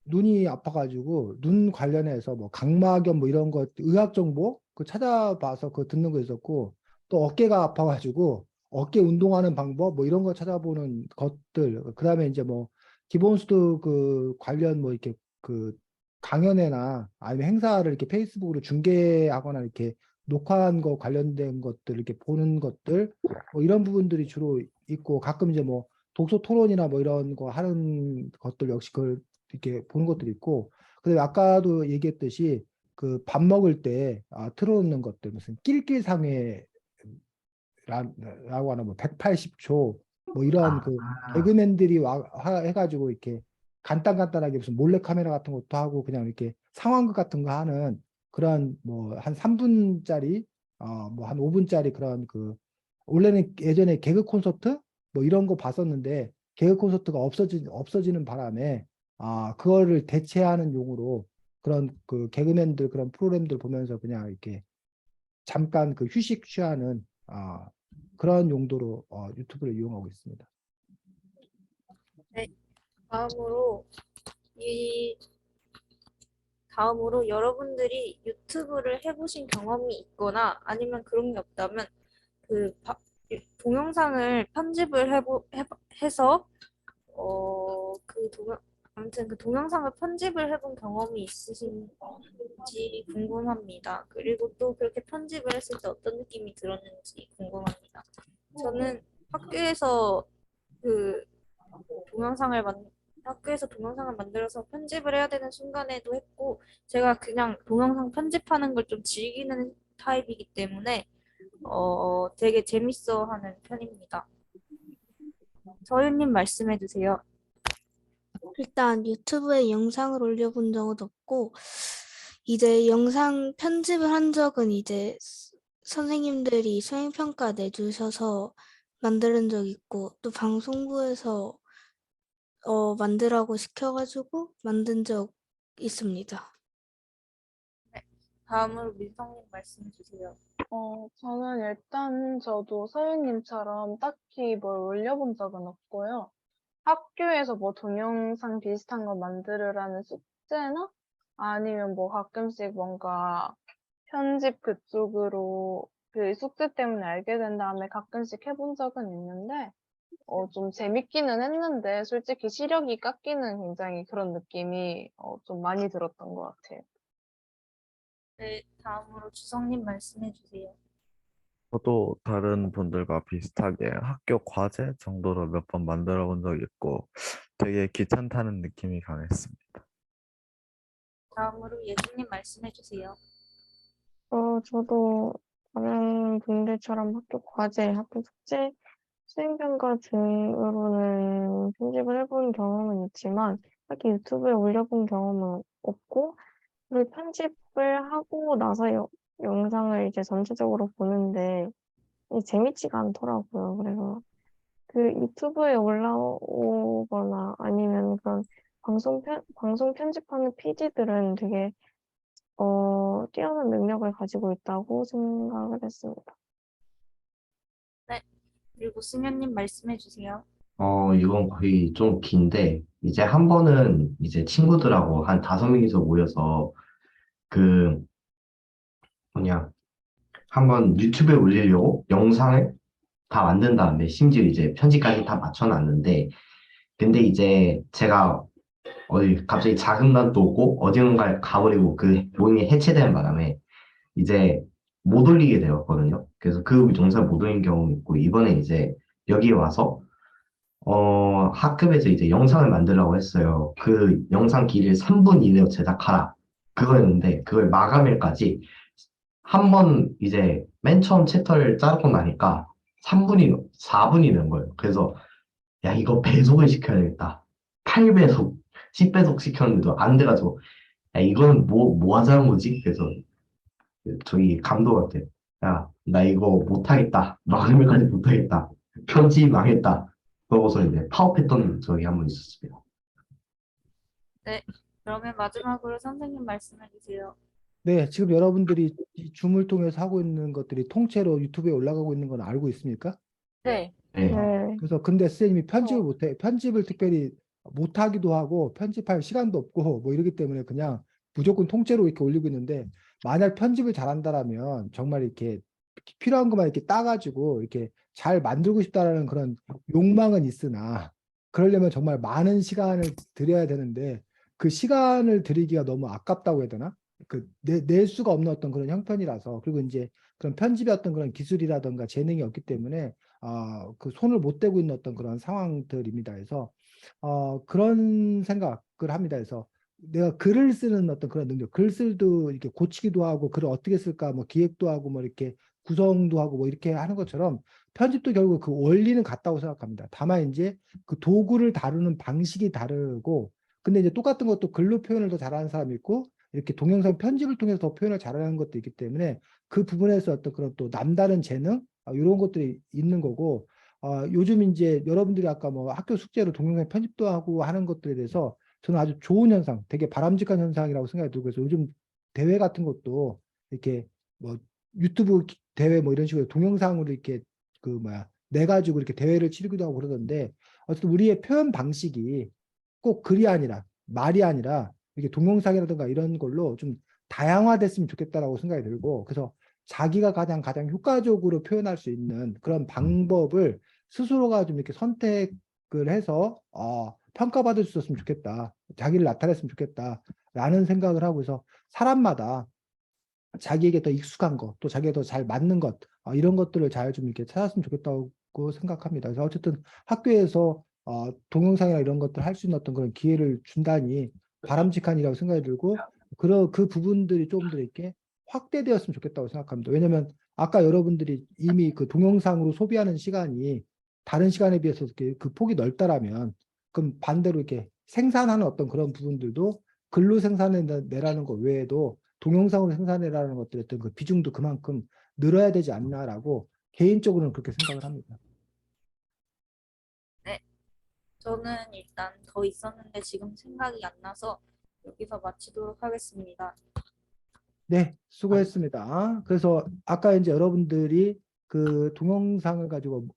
눈이 아파가지고 눈 관련해서 뭐 각막염 뭐 이런 거 의학 정보 찾아봐서 듣는 거 있었고, 또 어깨가 아파가지고 어깨 운동하는 방법 뭐 이런 거 찾아보는 것들, 그다음에 이제 뭐 기본소득 관련 뭐 이렇게 강연회나 아니면 행사를 이렇게 페이스북으로 중계하거나 이렇게 녹화한 거 관련된 것들 이렇게 보는 것들 뭐 이런 부분들이 주로 있고, 가끔 이제 뭐 독서 토론이나 뭐 이런 거 하는 것들 역시 그걸 이렇게 보는 것들이 있고, 그다음에 아까도 얘기했듯이 밥 먹을 때 틀어놓는 것들, 무슨 낄낄상회라고 하나 뭐 180초 뭐 이런 아, 개그맨들이 해가지고 이렇게 간단하게 무슨 몰래카메라 같은 것도 하고 그냥 이렇게 상황극 같은 거 하는 그런 뭐 한 3분짜리 뭐 한 5분짜리 그런 원래는 예전에 개그 콘서트 뭐 이런 거 봤었는데, 개그 콘서트가 없어지는 바람에 그거를 대체하는 용으로 그런 개그맨들 그런 프로그램들 보면서 그냥 이렇게 잠깐 휴식 취하는 그런 용도로 유튜브를 이용하고 있습니다. 네, 다음으로 이 다음으로 여러분들이 유튜브를 해보신 경험이 있거나 아니면 그런 게 없다면 동영상을 편집을 해서 아무튼 그 동영상을 편집을 해본 경험이 있으신지 궁금합니다. 그리고 또 그렇게 편집을 했을 때 어떤 느낌이 들었는지 궁금합니다. 저는 학교에서 그 동영상을 만 학교에서 동영상을 만들어서 편집을 해야 되는 순간에도 했고, 제가 그냥 동영상 편집하는 걸 좀 즐기는 타입이기 때문에 되게 재밌어 하는 편입니다. 서윤님 말씀해 주세요. 일단 유튜브에 영상을 올려본 적은 없고, 이제 영상 편집을 한 적은 이제 선생님들이 수행평가 내주셔서 만드는 적 있고, 또 방송부에서 만들라고 시켜가지고 만든 적 있습니다. 다음으로 민성님 말씀해 주세요. 저는 일단 저도 서윤님처럼 딱히 뭘 올려본 적은 없고요. 학교에서 뭐 동영상 비슷한 거 만들으라는 숙제나 아니면 뭐 가끔씩 뭔가 편집 그쪽으로 그 숙제 때문에 알게 된 다음에 가끔씩 해본 적은 있는데, 좀 재밌기는 했는데, 솔직히 시력이 깎이는 굉장히 그런 느낌이 좀 많이 들었던 것 같아요. 네, 다음으로 주성님 말씀해 주세요. 저도 다른 분들과 비슷하게 학교 과제 정도로 몇 번 만들어 본 적이 있고 되게 귀찮다는 느낌이 강했습니다. 다음으로 예준님 말씀해 주세요. 저도 다른 분들처럼 학교 과제, 학교 숙제 수행평가 등으로는 편집을 해본 경험은 있지만 딱히 유튜브에 올려본 경험은 없고, 그리고 편집을 하고 나서 영상을 이제 전체적으로 보는데 재밌지가 않더라고요. 그래서 그 유튜브에 올라오거나 아니면 그런 방송 편집하는 PD들은 되게 뛰어난 능력을 가지고 있다고 생각을 했습니다. 네. 그리고 승현님 말씀해 주세요. 이건 거의 좀 긴데, 이제 한 번은 이제 친구들하고 한 5명이서 모여서 그, 뭐냐, 한번 유튜브에 올리려고 영상을 다 만든 다음에 심지어 이제 편집까지 다 맞춰놨는데, 근데 이제 제가 어디 갑자기 자금난도 오고 어디론가에 가버리고 그 모임이 해체되는 바람에 이제 못 올리게 되었거든요. 그래서 그 영상 못 올린 경우 있고, 이번에 이제 여기 와서 학급에서 이제 영상을 만들라고 했어요. 그 영상 길이를 3분 이내로 제작하라. 그거였는데, 그걸 마감일까지 한 번 이제 맨 처음 챕터를 자르고 나니까 4분이 된 거예요. 그래서, 야, 이거 배속을 시켜야 되겠다. 8배속, 10배속 시켰는데도 안 돼가지고, 야, 이거는 뭐 하자는 거지? 그래서 저기 감독한테, 야, 나 이거 못하겠다. 마감일까지 못하겠다. 편집 망했다. 그러고서 이제 파업했던 적이 한 번 있었습니다. 네. 그러면 마지막으로 선생님 말씀해 주세요. 네, 지금 여러분들이 이 줌을 통해서 하고 있는 것들이 통째로 유튜브에 올라가고 있는 건 알고 있습니까? 네. 네. 네. 그래서 근데 선생님이 편집을 어. 못해. 편집을 특별히 못하기도 하고 편집할 시간도 없고 뭐 이러기 때문에 그냥 무조건 통째로 이렇게 올리고 있는데, 만약 편집을 잘한다라면 정말 이렇게 필요한 것만 이렇게 따가지고 이렇게 잘 만들고 싶다라는 그런 욕망은 있으나, 그러려면 정말 많은 시간을 들여야 되는데 그 시간을 들이기가 너무 아깝다고 해야 되나? 낼 수가 없는 어떤 그런 형편이라서, 그리고 이제 그런 편집의 어떤 그런 기술이라든가 재능이 없기 때문에 그 손을 못 대고 있는 어떤 그런 상황들입니다. 그래서 그런 생각을 합니다. 그래서 내가 글을 쓰는 어떤 그런 능력, 글 쓸도 이렇게 고치기도 하고 글을 어떻게 쓸까, 뭐 기획도 하고 뭐 이렇게 구성도 하고 뭐 이렇게 하는 것처럼 편집도 결국 그 원리는 같다고 생각합니다. 다만 이제 그 도구를 다루는 방식이 다르고, 근데 이제 똑같은 것도 글로 표현을 더 잘하는 사람이 있고 이렇게 동영상 편집을 통해서 더 표현을 잘하는 것도 있기 때문에 그 부분에서 어떤 그런 또 남다른 재능, 이런 것들이 있는 거고, 요즘 이제 여러분들이 아까 뭐 학교 숙제로 동영상 편집도 하고 하는 것들에 대해서 저는 아주 좋은 현상, 되게 바람직한 현상이라고 생각이 들고, 그래서 요즘 대회 같은 것도 이렇게 뭐 유튜브 대회 뭐 이런 식으로 동영상으로 이렇게 그 뭐야 내 가지고 이렇게 대회를 치르기도 하고 그러던데, 어쨌든 우리의 표현 방식이 꼭 글이 아니라 말이 아니라 이렇게 동영상이라든가 이런 걸로 좀 다양화됐으면 좋겠다라고 생각이 들고, 그래서 자기가 가장 효과적으로 표현할 수 있는 그런 방법을 스스로가 좀 이렇게 선택을 해서 평가받을 수 있었으면 좋겠다. 자기를 나타냈으면 좋겠다라는 생각을 하고, 서 사람마다 자기에게 더 익숙한 것, 또 자기에 더 잘 맞는 것, 이런 것들을 잘 좀 이렇게 찾았으면 좋겠다고 생각합니다. 그래서 어쨌든 학교에서 동영상이나 이런 것들 할 수 있는 어떤 그런 기회를 준다니 바람직한 일이라고 생각이 들고, 그 부분들이 조금 더 이렇게 확대되었으면 좋겠다고 생각합니다. 왜냐하면 아까 여러분들이 이미 그 동영상으로 소비하는 시간이 다른 시간에 비해서 이렇게 그 폭이 넓다라면, 그럼 반대로 이렇게 생산하는 어떤 그런 부분들도 글로 생산해내라는 것 외에도 동영상으로 생산해라는 것들의 어떤 그 비중도 그만큼 늘어야 되지 않나라고 개인적으로는 그렇게 생각을 합니다. 네. 저는 일단 더 있었는데 지금 생각이 안 나서 여기서 마치도록 하겠습니다. 네, 수고했습니다. 그래서 아까 이제 여러분들이 그 동영상을 가지고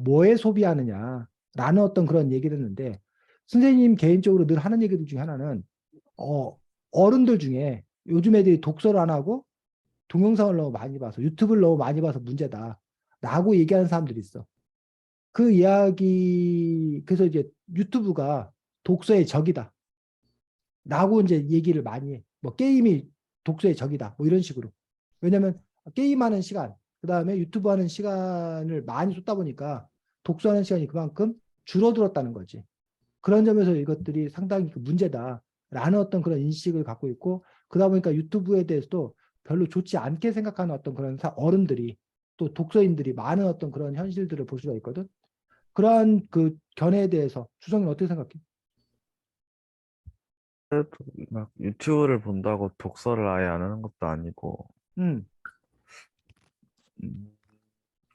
뭐에 소비하느냐라는 어떤 그런 얘기를 했는데, 선생님 개인적으로 늘 하는 얘기들 중에 하나는 어른들 중에 요즘 애들이 독서를 안 하고 동영상을 너무 많이 봐서, 유튜브를 너무 많이 봐서 문제다라고 얘기하는 사람들이 있어. 그 이야기, 그래서 이제 유튜브가 독서의 적이다 라고 이제 얘기를 많이 해. 뭐 게임이 독서의 적이다 뭐 이런 식으로. 왜냐면 게임하는 시간, 그 다음에 유튜브 하는 시간을 많이 쏟다 보니까 독서하는 시간이 그만큼 줄어들었다는 거지. 그런 점에서 이것들이 상당히 문제다라는 어떤 그런 인식을 갖고 있고, 그러다 보니까 유튜브에 대해서도 별로 좋지 않게 생각하는 어떤 그런 어른들이, 또 독서인들이 많은 어떤 그런 현실들을 볼 수가 있거든. 그러한 그 견해에 대해서 주성이는 어떻게 생각해? 그래도 막 유튜브를 본다고 독서를 아예 안 하는 것도 아니고, 음, 음,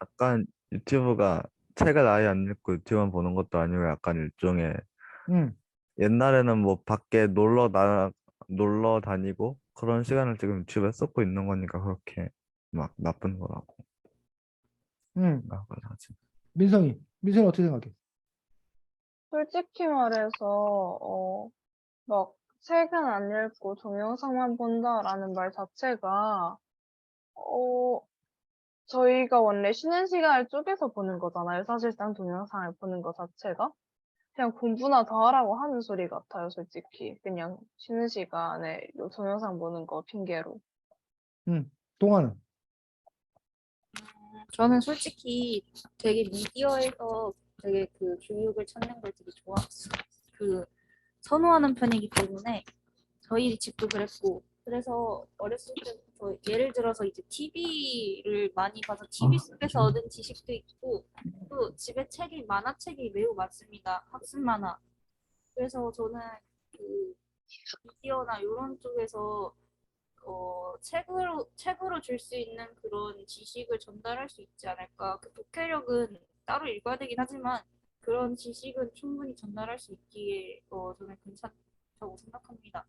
약간 유튜브가 책을 아예 안 읽고 유튜브만 보는 것도 아니고 약간 일종의 음. 옛날에는 뭐 밖에 놀러 다니고 그런 시간을 지금 유튜브에 쏟고 있는 거니까 그렇게 막 나쁜 거라고 생각을 하지. 민성이 어떻게 생각해? 솔직히 말해서, 막, 책은 안 읽고 동영상만 본다라는 말 자체가, 어, 저희가 원래 쉬는 시간을 쪼개서 보는 거잖아요. 사실상 동영상을 보는 것 자체가. 그냥 공부나 더 하라고 하는 소리 같아요, 솔직히. 그냥 쉬는 시간에 요 동영상 보는 거 핑계로. 동화는? 저는 솔직히 되게 미디어에서 되게 그 교육을 찾는 걸 되게 그 선호하는 편이기 때문에 저희 집도 그랬고 그래서 어렸을 때부터 예를 들어서 이제 TV를 많이 봐서 TV 속에서 얻은 지식도 있고 또 집에 만화책이 매우 많습니다. 학습 만화. 그래서 저는 그 미디어나 이런 쪽에서 책으로 줄 수 있는 그런 지식을 전달할 수 있지 않을까. 그 독해력은 따로 읽어야 되긴 하지만 그런 지식은 충분히 전달할 수 있기에 저는 괜찮다고 생각합니다.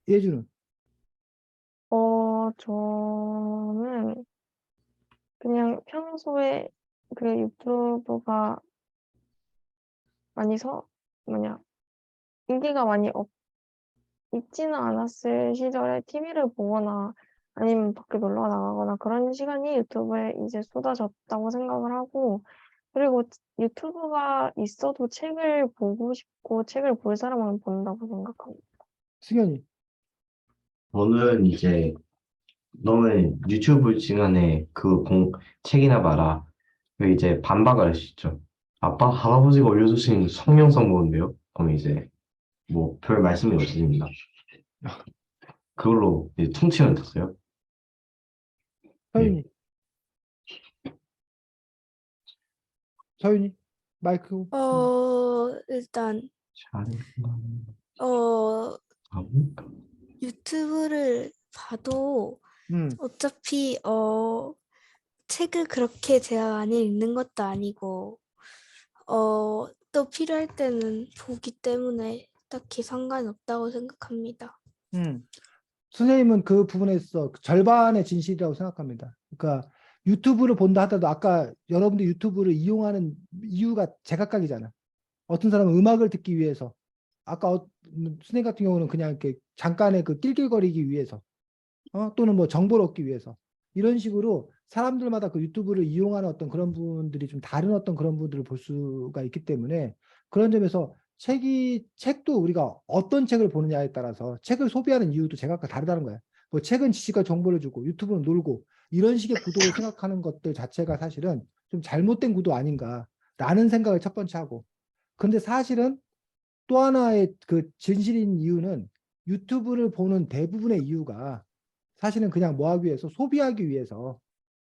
예주는? 저는 그냥 평소에 그 유튜브가 많이 뭐냐, 인기가 많이 있지는 않았을 시절에 TV를 보거나 아니면 밖에 놀러 나가거나 그런 시간이 유튜브에 이제 쏟아졌다고 생각을 하고, 그리고 유튜브가 있어도 책을 보고 싶고 책을 볼 사람은 본다고 생각합니다. 승현이? 저는 이제 너는 유튜브 시간에 책이나 봐라. 그 이제 반박을 할 수 있죠. 아빠, 할아버지가 올려주신 성경성 보는데요? 그럼 이제 뭐 별 말씀이 없으십니다. 그걸로 이제 통치는 됐어요. 예. 서윤이? 서윤이? 마이크. 일단 잘, 어 유튜브를 봐도 음, 어차피 책을 그렇게 제가 많이 읽는 것도 아니고 또 필요할 때는 보기 때문에 딱히 상관없다고 생각합니다. 음. 선생님은 그 부분에 있어 절반의 진실이라고 생각합니다. 그러니까 유튜브를 본다 하더라도 아까 여러분들 유튜브를 이용하는 이유가 제각각이잖아. 어떤 사람은 음악을 듣기 위해서, 아까 선생님 같은 경우는 그냥 이렇게 잠깐의 그 낄낄거리기 위해서, 또는 뭐 정보를 얻기 위해서, 이런 식으로 사람들마다 그 유튜브를 이용하는 어떤 그런 분들이 좀 다른 어떤 그런 분들을 볼 수가 있기 때문에, 그런 점에서 책도 우리가 어떤 책을 보느냐에 따라서 책을 소비하는 이유도 제각각 다르다는 거야. 뭐 책은 지식과 정보를 주고 유튜브는 놀고, 이런 식의 구도를 생각하는 것들 자체가 사실은 좀 잘못된 구도 아닌가라는 생각을 첫 번째 하고, 근데 사실은 또 하나의 그 진실인 이유는, 유튜브를 보는 대부분의 이유가 사실은 그냥 뭐 하기 위해서, 소비하기 위해서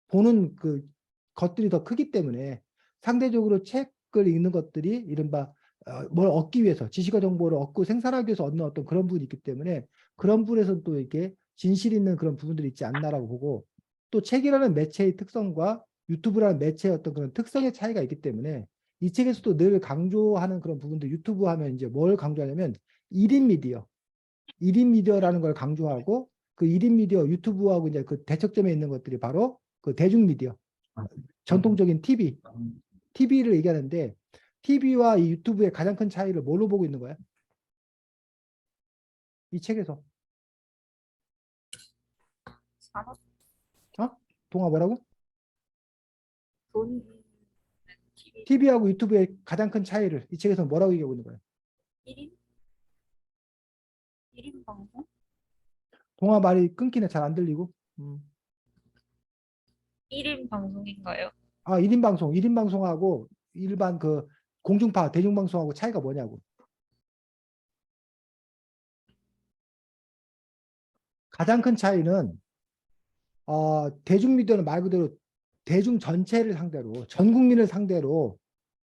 보는 그 것들이 더 크기 때문에, 상대적으로 책을 읽는 것들이 이른바 뭘 얻기 위해서, 지식과 정보를 얻고 생산하기 위해서 얻는 어떤 그런 부분이 있기 때문에, 그런 부분에서는 또 이게 진실 있는 그런 부분들이 있지 않나라고 보고, 또 책이라는 매체의 특성과 유튜브라는 매체의 어떤 그런 특성의 차이가 있기 때문에, 이 책에서도 늘 강조하는 그런 부분들, 유튜브 하면 이제 뭘 강조하냐면 1인 미디어, 1인 미디어라는 걸 강조하고, 그 1인 미디어 유튜브하고 이제 그 대척점에 있는 것들이 바로 그 대중 미디어, 전통적인 TV를 얘기하는데, TV와 이 유튜브의 가장 큰 차이를 뭘로 보고 있는 거야? 이 책에서. 산업 어? 동아 뭐라고? 돈 TV TV하고 유튜브의 가장 큰 차이를 이 책에서 뭐라고 얘기하고 있는 거야? 1인 1인 방송 동아 말이 끊기네. 잘 안 들리고. 1인 방송인가요? 1인 방송하고 일반 그 공중파, 대중방송하고 차이가 뭐냐고. 가장 큰 차이는, 대중미디어는 말 그대로 대중 전체를 상대로, 전 국민을 상대로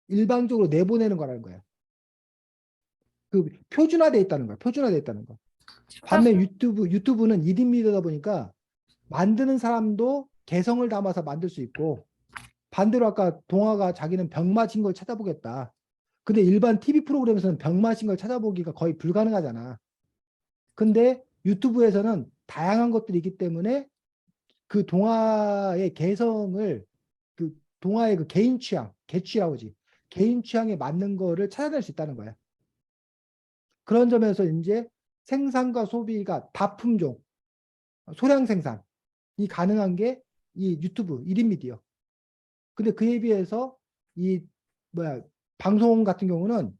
일방적으로 내보내는 거라는 거야. 그 표준화돼 있다는 거야. 표준화돼 있다는 거. 반면 유튜브는 1인 미디어다 보니까 만드는 사람도 개성을 담아서 만들 수 있고, 반대로 아까 동아가 자기는 병 맞은 걸 찾아보겠다. 근데 일반 TV 프로그램에서는 병 맞은 걸 찾아보기가 거의 불가능하잖아. 근데 유튜브에서는 다양한 것들이 있기 때문에 그 동아의 개성을, 그 동아의 그 개인 취향, 개취라고 하지. 개인 취향에 맞는 거를 찾아낼 수 있다는 거야. 그런 점에서 이제 생산과 소비가 다품종, 소량 생산이 가능한 게 이 유튜브 1인 미디어. 근데 그에 비해서 이 뭐야 방송 같은 경우는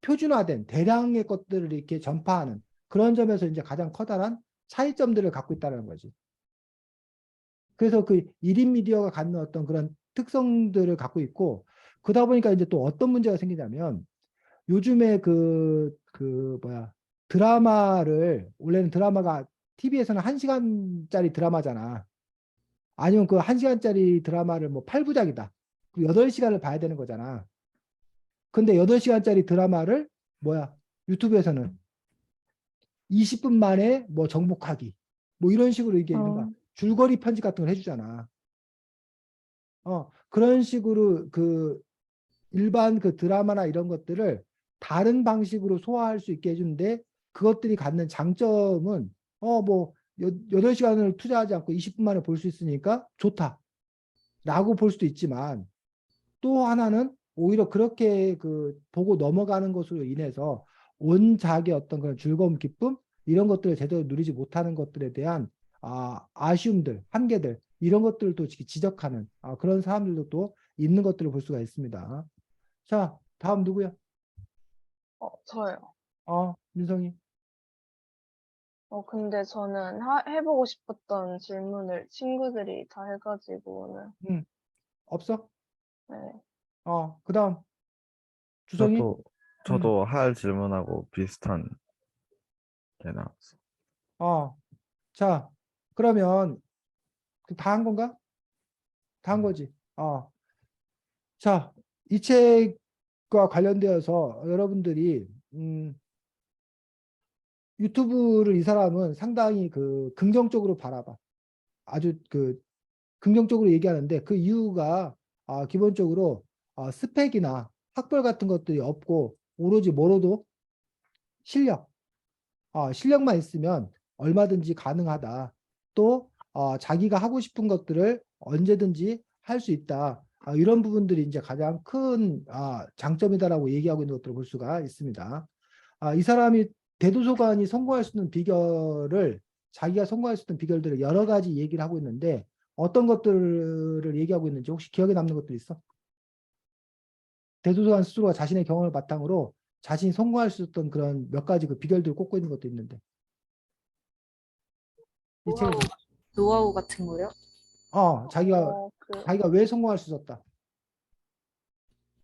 표준화된 대량의 것들을 이렇게 전파하는 그런 점에서 이제 가장 커다란 차이점들을 갖고 있다는 거지. 그래서 그 1인 미디어가 갖는 어떤 그런 특성들을 갖고 있고, 그러다 보니까 이제 또 어떤 문제가 생기냐면, 요즘에 드라마를, 원래는 드라마가 TV에서는 1시간짜리 드라마잖아. 아니면 그 1시간짜리 드라마를 뭐 8부작이다. 8시간을 봐야 되는 거잖아. 근데 8시간짜리 드라마를 유튜브에서는 20분 만에 뭐 정복하기. 뭐 이런 식으로 이게 이른바 줄거리 편집 같은 걸 해주잖아. 그런 식으로 그 일반 그 드라마나 이런 것들을 다른 방식으로 소화할 수 있게 해주는데, 그것들이 갖는 장점은 8시간을 투자하지 않고 20분 만에 볼 수 있으니까 좋다라고 볼 수도 있지만, 또 하나는 오히려 그렇게 그 보고 넘어가는 것으로 인해서 온 자기의 어떤 그런 즐거움, 기쁨 이런 것들을 제대로 누리지 못하는 것들에 대한 아쉬움들, 한계들 이런 것들을 또 지적하는 그런 사람들도 또 있는 것들을 볼 수가 있습니다. 자, 다음 누구야? 저요. 민성이. 근데 저는 해보고 싶었던 질문을 친구들이 다 해가지고 오늘. 없어? 네. 그다음 주성이. 저도 할 질문하고 비슷한 게 나왔어. 자, 그러면 다 한 건가? 다 한 거지. 자, 이 책과 관련되어서 여러분들이 유튜브를, 이 사람은 상당히 그 긍정적으로 바라봐. 아주 그 긍정적으로 얘기하는데, 그 이유가 기본적으로 스펙이나 학벌 같은 것들이 없고, 오로지 뭐로도 실력만 있으면 얼마든지 가능하다. 또 자기가 하고 싶은 것들을 언제든지 할 수 있다. 이런 부분들이 이제 가장 큰 장점이다라고 얘기하고 있는 것들을 볼 수가 있습니다. 이 사람이 대도서관이 성공할 수 있는 비결을, 자기가 성공할 수 있는 비결들을 여러 가지 얘기를 하고 있는데, 어떤 것들을 얘기하고 있는지 혹시 기억에 남는 것들 있어? 대도서관 스스로가 자신의 경험을 바탕으로 자신이 성공할 수 있었던 그런 몇 가지 그 비결들을 꼽고 있는 것도 있는데, 이 책에서 노하우 같은 거요? 자기가 왜 성공할 수 있었다.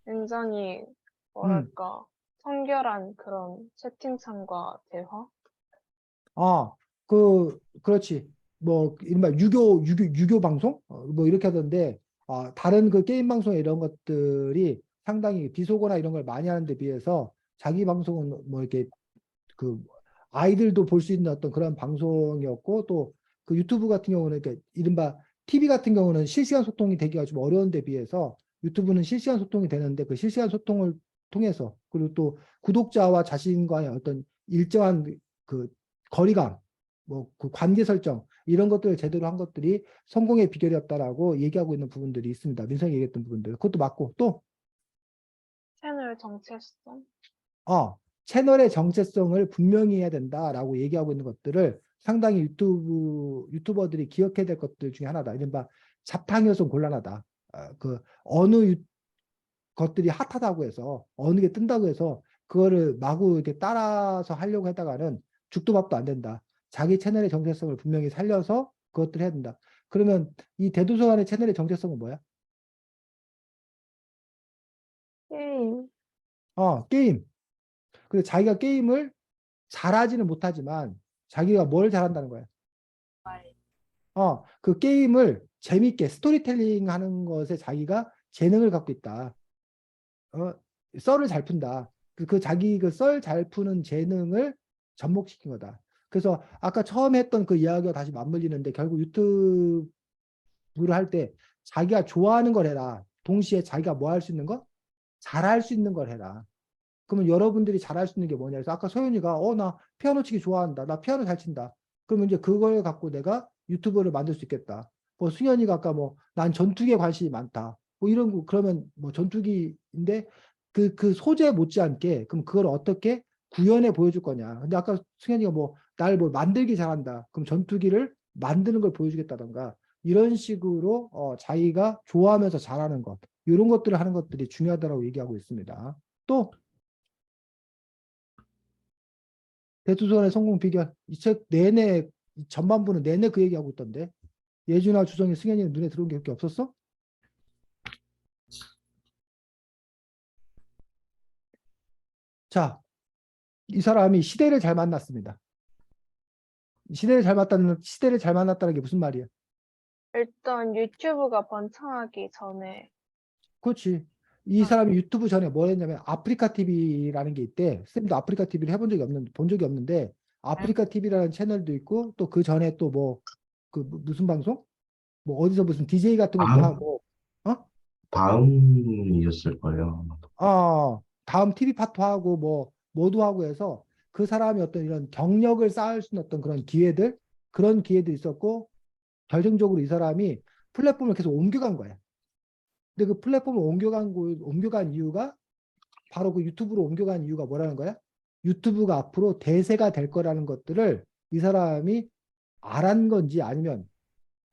굉장히 음. 청결한 그런 채팅창과 대화? 그렇지. 뭐 이른바 유교 방송 뭐 이렇게 하던데, 다른 그 게임 방송 이런 것들이 상당히 비속어나 이런 걸 많이 하는 데 비해서 자기 방송은 뭐 이렇게 그 아이들도 볼 수 있는 어떤 그런 방송이었고, 또 그 유튜브 같은 경우는 이렇게 이른바 TV 같은 경우는 실시간 소통이 되기가 좀 어려운 데 비해서 유튜브는 실시간 소통이 되는데, 그 실시간 소통을 통해서, 그리고 또 구독자와 자신과의 어떤 일정한 그 거리감, 뭐 그 관계 설정 이런 것들을 제대로 한 것들이 성공의 비결이었다라고 얘기하고 있는 부분들이 있습니다. 민성이 얘기했던 부분들 그것도 맞고, 또 채널 정체성? 채널의 정체성을 분명히 해야 된다라고 얘기하고 있는 것들을 상당히 유튜버들이 기억해야 될 것들 중에 하나다. 이른바 잡탕이어서 곤란하다. 그 어느 것들이 핫하다고 해서, 어느 게 뜬다고 해서 그거를 마구 이렇게 따라서 하려고 했다가는 죽도 밥도 안 된다. 자기 채널의 정체성을 분명히 살려서 그것들을 해야 된다. 그러면 이 대도서관의 채널의 정체성은 뭐야? 게임. 게임. 그래서 자기가 게임을 잘하지는 못하지만 자기가 뭘 잘한다는 거야? 그 게임을 재밌게 스토리텔링 하는 것에 자기가 재능을 갖고 있다. 썰을 잘 푼다. 그 자기 그 썰 잘 푸는 재능을 접목시킨 거다. 그래서 아까 처음에 했던 그 이야기와 다시 맞물리는데 결국 유튜브를 할 때 자기가 좋아하는 걸 해라. 동시에 자기가 뭐 할 수 있는 거? 잘할 수 있는 걸 해라. 그러면 여러분들이 잘할 수 있는 게 뭐냐. 그래서 아까 소연이가 나 피아노 치기 좋아한다. 나 피아노 잘 친다. 그러면 이제 그걸 갖고 내가 유튜브를 만들 수 있겠다. 뭐 승현이가 아까 뭐 난 전투기에 관심이 많다. 뭐 이런 거 그러면 뭐 전투기인데 그 소재 못지않게 그럼 그걸 어떻게 구현해 보여줄 거냐. 근데 아까 승현이가 뭐 날 뭐 만들기 잘한다. 그럼 전투기를 만드는 걸 보여주겠다던가 이런 식으로 자기가 좋아하면서 잘하는 것 이런 것들을 하는 것들이 중요하다고 얘기하고 있습니다. 또 대투손의 성공 비결 이 책 내내 이 전반부는 내내 그 얘기하고 있던데 예준아 주성이 승현이는 눈에 들어온 게 그렇게 없었어? 자, 이 사람이 시대를 잘 만났습니다. 시대를 잘 만났다는 게 무슨 말이야? 일단 유튜브가 번창하기 전에 그렇지. 이 사람이 유튜브 전에 뭘 했냐면 아프리카 TV라는 게 있대. 쌤도 아프리카 TV를 해본 적이 없는 본 적이 없는데 아프리카 TV라는 채널도 있고 또 그 전에 또 뭐 그 무슨 방송? 뭐 어디서 무슨 DJ 같은 것도 다음, 하고 어? 다음이었을걸요. 다음 TV 파트 하고 뭐 모두 하고 해서 그 사람이 어떤 이런 경력을 쌓을 수 있는 어떤 그런 기회들이 있었고 결정적으로 이 사람이 플랫폼을 계속 옮겨간 거야. 근데 그 플랫폼을 옮겨간 이유가 바로 그 유튜브로 옮겨간 이유가 뭐라는 거야? 유튜브가 앞으로 대세가 될 거라는 것들을 이 사람이 알았는 건지 아니면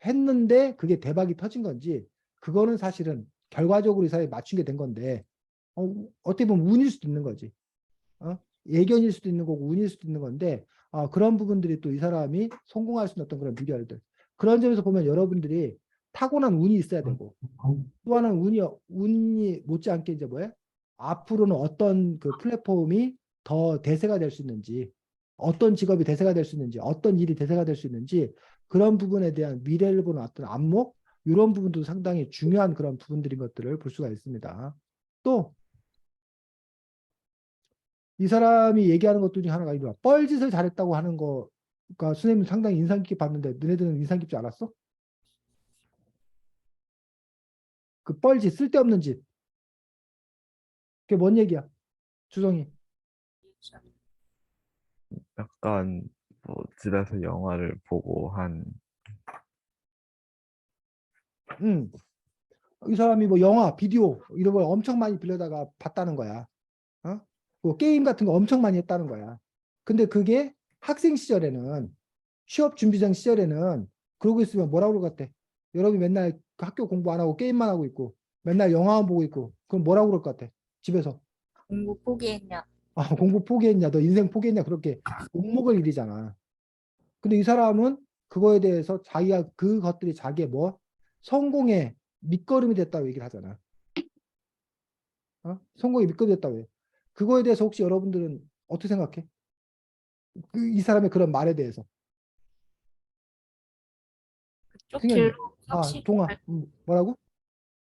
했는데 그게 대박이 터진 건지 그거는 사실은 결과적으로 이 사람이 맞춘 게 된 건데 어떻게 보면 운일 수도 있는 거지. 예견일 수도 있는 거고 운일 수도 있는 건데 그런 부분들이 또 이 사람이 성공할 수 있는 어떤 그런 비결들 그런 점에서 보면 여러분들이 타고난 운이 있어야 되고 또 하나는 운이 못지않게 이제 뭐야? 앞으로는 어떤 그 플랫폼이 더 대세가 될 수 있는지 어떤 직업이 대세가 될 수 있는지 어떤 일이 대세가 될 수 있는지 그런 부분에 대한 미래를 보는 어떤 안목 이런 부분도 상당히 중요한 그런 부분들인 것들을 볼 수가 있습니다. 또 이 사람이 얘기하는 것 중에 하나가 이거 뻘짓을 잘했다고 하는 거가 선생님 상당히 인상 깊게 봤는데 너네들은 인상 깊지 않았어? 그 뻘짓 쓸데없는 짓 그게 뭔 얘기야? 주성이 약간 뭐 집에서 영화를 보고 한 이 사람이 뭐 영화, 비디오 이런 걸 엄청 많이 빌려다가 봤다는 거야. 뭐 게임 같은 거 엄청 많이 했다는 거야. 근데 그게 학생 시절에는 취업 준비생 시절에는 그러고 있으면 뭐라고 그럴 것 같아? 여러분이 맨날 학교 공부 안 하고 게임만 하고 있고 맨날 영화만 보고 있고 그럼 뭐라고 그럴 것 같아? 집에서 공부 포기했냐? 공부 포기했냐? 너 인생 포기했냐? 그렇게 욕먹을 일이잖아. 근데 이 사람은 그거에 대해서 자기가 그것들이 자기의 뭐 성공의 밑거름이 됐다고 얘기를 하잖아. 성공의 밑거름이 됐다고 해. 그거에 대해서 혹시 여러분들은 어떻게 생각해? 이 사람의 그런 말에 대해서. 그쪽 승현이. 길로 확실히 동아. 뭐라고?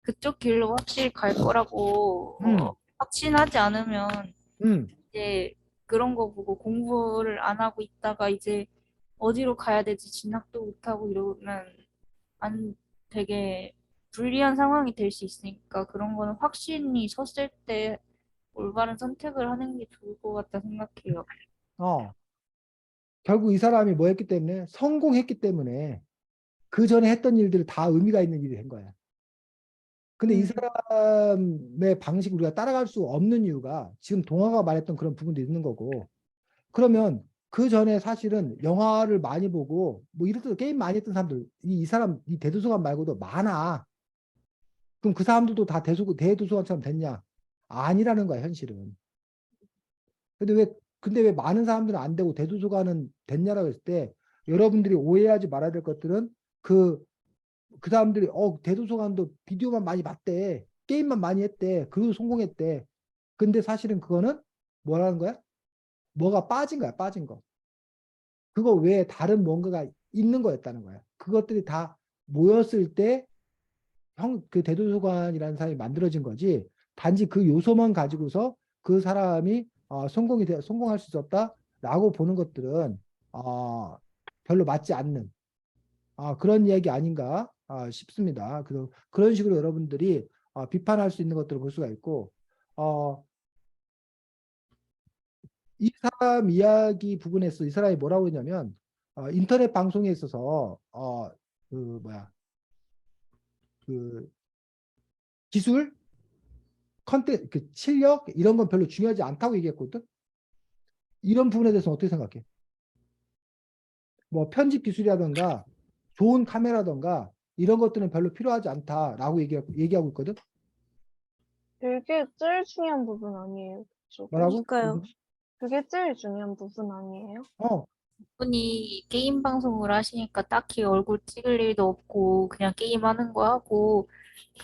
그쪽 길로 확실히 갈 거라고 음, 확신하지 않으면 음. 이제 그런 거 보고 공부를 안 하고 있다가 이제 어디로 가야 될지 진학도 못 하고 이러면 안 되게 불리한 상황이 될 수 있으니까 그런 거는 확신이 섰을 때 올바른 선택을 하는 게 좋을 것 같다 생각해요. 어. 결국 이 사람이 뭐 했기 때문에 성공했기 때문에 그 전에 했던 일들이 다 의미가 있는 일이 된 거야. 근데 이 사람의 방식 우리가 따라갈 수 없는 이유가 지금 동아가 말했던 그런 부분도 있는 거고 그러면 그 전에 사실은 영화를 많이 보고 뭐 이럴 때도 게임 많이 했던 사람들 이 사람 이 대도서관 말고도 많아. 그럼 그 사람들도 다 대도서관처럼 됐냐? 아니라는 거야 현실은. 근데 왜 많은 사람들은 안 되고 대도서관은 됐냐라고 했을 때 여러분들이 오해하지 말아야 될 것들은 그 사람들이 대도서관도 비디오만 많이 봤대. 게임만 많이 했대. 그리고 성공했대. 근데 사실은 그거는 뭐라는 거야? 뭐가 빠진 거야, 빠진 거. 그거 외에 다른 뭔가가 있는 거였다는 거야. 그것들이 다 모였을 때 그 대도서관이라는 사람이 만들어진 거지. 단지 그 요소만 가지고서 그 사람이 성공할 수 있었다라고 보는 것들은 별로 맞지 않는 그런 이야기 아닌가 싶습니다. 그런 식으로 여러분들이 비판할 수 있는 것들을 볼 수가 있고 이 사람 이야기 부분에서 이 사람이 뭐라고 했냐면 인터넷 방송에 있어서 그 기술, 그 실력 이런 건 별로 중요하지 않다고 얘기했거든. 이런 부분에 대해서 어떻게 생각해? 뭐 편집 기술이라든가 좋은 카메라든가 이런 것들은 별로 필요하지 않다라고 얘기하고 있거든. 그게 제일 중요한 부분 아니에요, 그쪽은? 뭐라고? 그러니까요. 그게 제일 중요한 부분 아니에요? 어, 분이 게임 방송을 하시니까 딱히 얼굴 찍을 일도 없고 그냥 게임하는 거 하고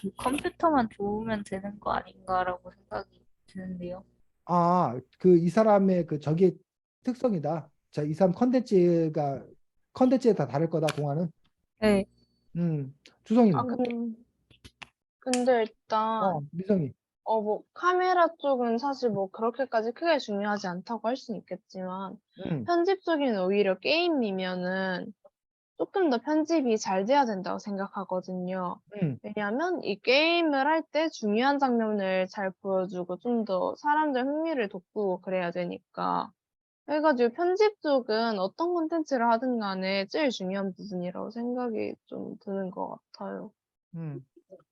그 컴퓨터만 좋으면 되는 거 아닌가라고 생각이 드는데요. 그 이 사람의 그 저기의 특성이다. 자, 이 사람 컨텐츠에 다 다를 거다, 공화는. 네. 주성이는? 근데 일단 미성이. 뭐 카메라 쪽은 사실 뭐 그렇게까지 크게 중요하지 않다고 할 수는 있겠지만 음, 편집 쪽에는 오히려 게임이면은 조금 더 편집이 잘 돼야 된다고 생각하거든요. 음. 왜냐하면 이 게임을 할 때 중요한 장면을 잘 보여주고 좀 더 사람들 흥미를 돋구고 그래야 되니까. 그래가지고 편집 쪽은 어떤 콘텐츠를 하든 간에 제일 중요한 부분이라고 생각이 좀 드는 것 같아요. 음.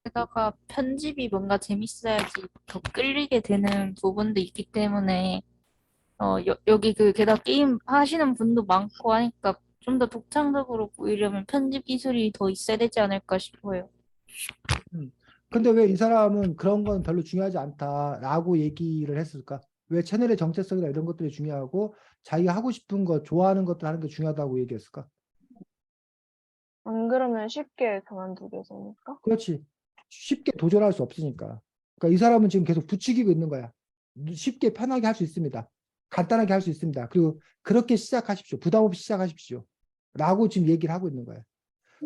게다가 편집이 뭔가 재밌어야지 더 끌리게 되는 부분도 있기 때문에 여기 게다가 게임 하시는 분도 많고 하니까 좀 더 독창적으로 보이려면 편집 기술이 더 있어야 되지 않을까 싶어요. 음. 근데 왜 이 사람은 그런 건 별로 중요하지 않다라고 얘기를 했을까? 왜 채널의 정체성이나 이런 것들이 중요하고 자기가 하고 싶은 거, 좋아하는 것들 하는 게 중요하다고 얘기했을까? 안 그러면 쉽게 그만두게 되니까. 그렇지. 쉽게 도전할 수 없으니까. 그러니까 이 사람은 지금 계속 부추기고 있는 거야. 쉽게 편하게 할 수 있습니다. 간단하게 할 수 있습니다. 그리고 그렇게 시작하십시오. 부담 없이 시작하십시오. 라고 지금 얘기를 하고 있는 거예요.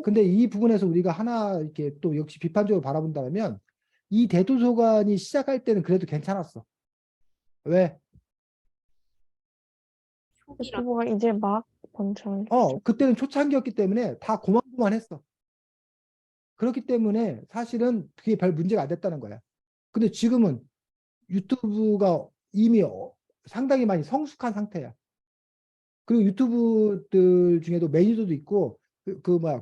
근데 이 부분에서 우리가 하나 이렇게 또 역시 비판적으로 바라본다면 이 대도서관이 시작할 때는 그래도 괜찮았어. 왜? 초기라 유튜브가 이제 막 번창했죠. 그때는 초창기였기 때문에 다 고만고만했어. 그렇기 때문에 사실은 그게 별 문제가 안 됐다는 거야. 근데 지금은 유튜브가 이미 상당히 많이 성숙한 상태야. 그리고 유튜브들 중에도 매니저도 있고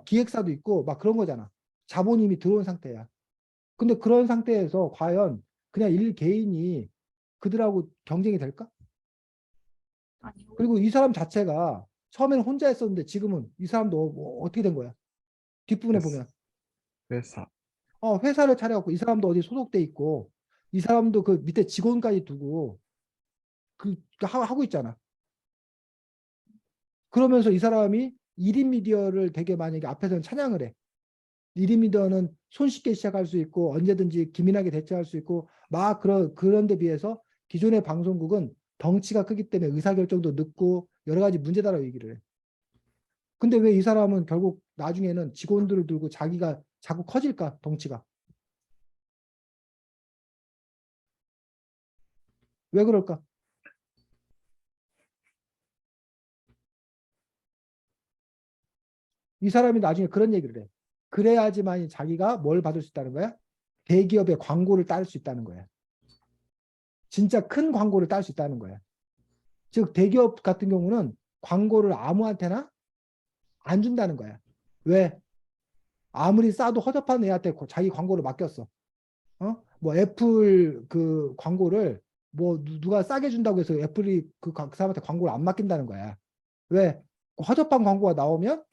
기획사도 있고 막 그런 거잖아. 자본이 들어온 상태야. 근데 그런 상태에서 과연 그냥 일 개인이 그들하고 경쟁이 될까? 아니고 그리고 이 사람 자체가 처음에는 혼자 했었는데 지금은 이 사람도 어떻게 된 거야? 뒷부분에 보면 회사. 회사를 차려갖고 이 사람도 어디 소속돼 있고 이 사람도 그 밑에 직원까지 두고 하고 있잖아. 그러면서 이 사람이 1인 미디어를 되게 만약에 앞에서는 찬양을 해. 1인 미디어는 손쉽게 시작할 수 있고 언제든지 기민하게 대처할 수 있고 막 그런 데 비해서 기존의 방송국은 덩치가 크기 때문에 의사결정도 늦고 여러 가지 문제다라고 얘기를 해. 근데 왜 이 사람은 결국 나중에는 직원들을 들고 자기가 자꾸 커질까, 덩치가? 왜 그럴까? 이 사람이 나중에 그런 얘기를 해. 그래야지만 자기가 뭘 받을 수 있다는 거야? 대기업의 광고를 딸 수 있다는 거야. 진짜 큰 광고를 딸 수 있다는 거야. 즉 대기업 같은 경우는 광고를 아무한테나 안 준다는 거야. 왜? 아무리 싸도 허접한 애한테 자기 광고를 맡겼어. 뭐 애플 그 광고를 뭐 누가 싸게 준다고 해서 애플이 그 사람한테 광고를 안 맡긴다는 거야. 왜? 허접한 광고가 나오면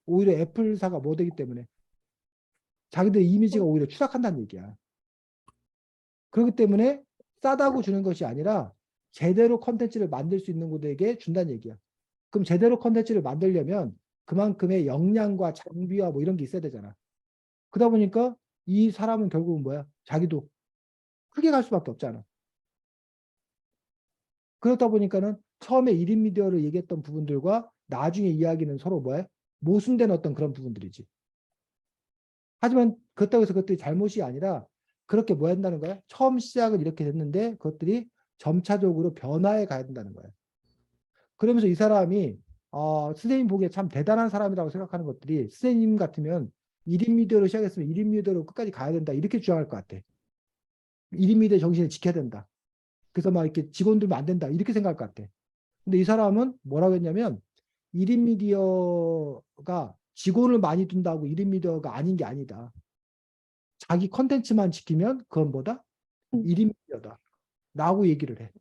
오히려 애플사가 못 되기 때문에 자기들 이미지가 오히려 추락한다는 얘기야. 그렇기 때문에 싸다고 주는 것이 아니라 제대로 컨텐츠를 만들 수 있는 곳에게 준다는 얘기야. 그럼 제대로 컨텐츠를 만들려면 그만큼의 역량과 장비와 뭐 이런 게 있어야 되잖아. 그러다 보니까 이 사람은 결국은 뭐야? 자기도 크게 갈 수밖에 없잖아. 그렇다 보니까는 처음에 1인 미디어를 얘기했던 부분들과 나중에 이야기는 서로 뭐야? 모순된 어떤 그런 부분들이지. 하지만 그렇다고 해서 그것들이 잘못이 아니라 그렇게 뭐 한다는 거야? 처음 시작은 이렇게 됐는데 그것들이 점차적으로 변화해 가야 된다는 거야. 그러면서 이 사람이 선생님 보기에 참 대단한 사람이라고 생각하는 것들이 선생님 같으면 1인 미디어로 시작했으면 1인 미디어로 끝까지 가야 된다. 이렇게 주장할 것 같아. 1인 미디어 정신을 지켜야 된다. 그래서 막 이렇게 직원 들면 안 된다. 이렇게 생각할 것 같아. 근데 이 사람은 뭐라고 했냐면 1인 미디어가 직원을 많이 둔다고 1인 미디어가 아닌 게 아니다. 자기 컨텐츠만 지키면 그건 뭐다? 1인 미디어다. 라고 얘기를 해.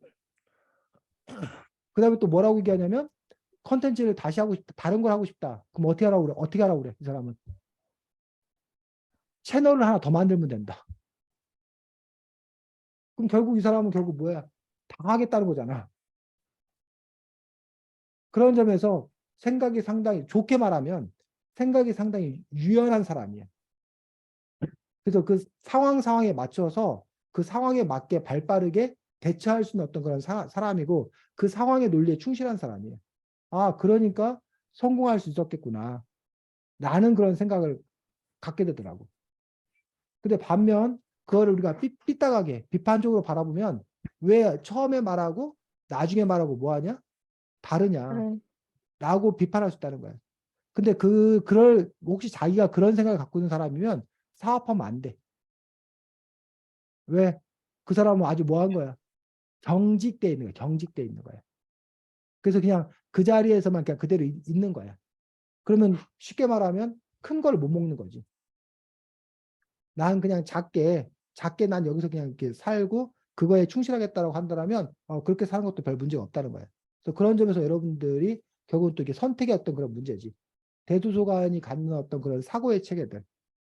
그 다음에 또 뭐라고 얘기하냐면 컨텐츠를 다시 하고 싶다. 다른 걸 하고 싶다. 그럼 어떻게 하라고 그래? 어떻게 하라고 그래? 이 사람은. 채널을 하나 더 만들면 된다. 그럼 결국 이 사람은 결국 뭐야? 다 하겠다는 거잖아. 그런 점에서 생각이 상당히 좋게 말하면 생각이 상당히 유연한 사람이야. 그래서 그 상황에 맞춰서 그 상황에 맞게 발빠르게 대처할 수 있는 어떤 그런 사람이고 그 상황의 논리에 충실한 사람이에요. 아, 그러니까 성공할 수 있었겠구나. 라는 그런 생각을 갖게 되더라고. 근데 반면 그거를 우리가 삐딱하게 비판적으로 바라보면 왜 처음에 말하고 나중에 말하고 뭐하냐? 다르냐? 네. 라고 비판할 수 있다는 거예요. 근데 혹시 자기가 그런 생각을 갖고 있는 사람이면 사업하면 안 돼. 왜? 그 사람은 아주 뭐 한 거야? 경직돼 있는 거야. 경직돼 있는 거야. 그래서 그냥 그 자리에서만 그냥 그대로 있는 거야. 그러면 쉽게 말하면 큰 걸 못 먹는 거지. 난 그냥 작게 난 여기서 그냥 이렇게 살고 그거에 충실하겠다라고 한다면 그렇게 사는 것도 별 문제가 없다는 거예요. 그래서 그런 점에서 여러분들이 결국은 또 이게 선택의 어떤 그런 문제지. 대도서관이 갖는 어떤 그런 사고의 체계들,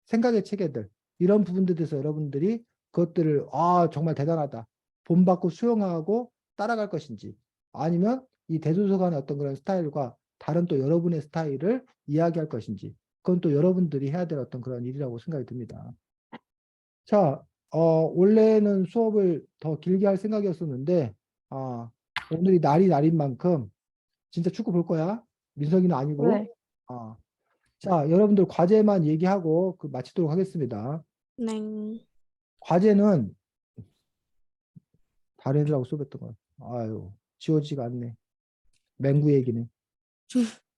생각의 체계들, 이런 부분들에 대해서 여러분들이 그것들을 정말 대단하다. 본받고 수용하고 따라갈 것인지 아니면 이 대도서관의 어떤 그런 스타일과 다른 또 여러분의 스타일을 이야기할 것인지 그건 또 여러분들이 해야 될 어떤 그런 일이라고 생각이 듭니다. 자, 원래는 수업을 더 길게 할 생각이었었는데 오늘이 날인 만큼 진짜 축구 볼 거야. 민석이는 아니고. 네. 어, 자, 여러분들 과제만 얘기하고 마치도록 하겠습니다. 네. 과제는 다른 애들하고 수업했던 거. 아유, 지워지가 않네. 맹구 얘기네.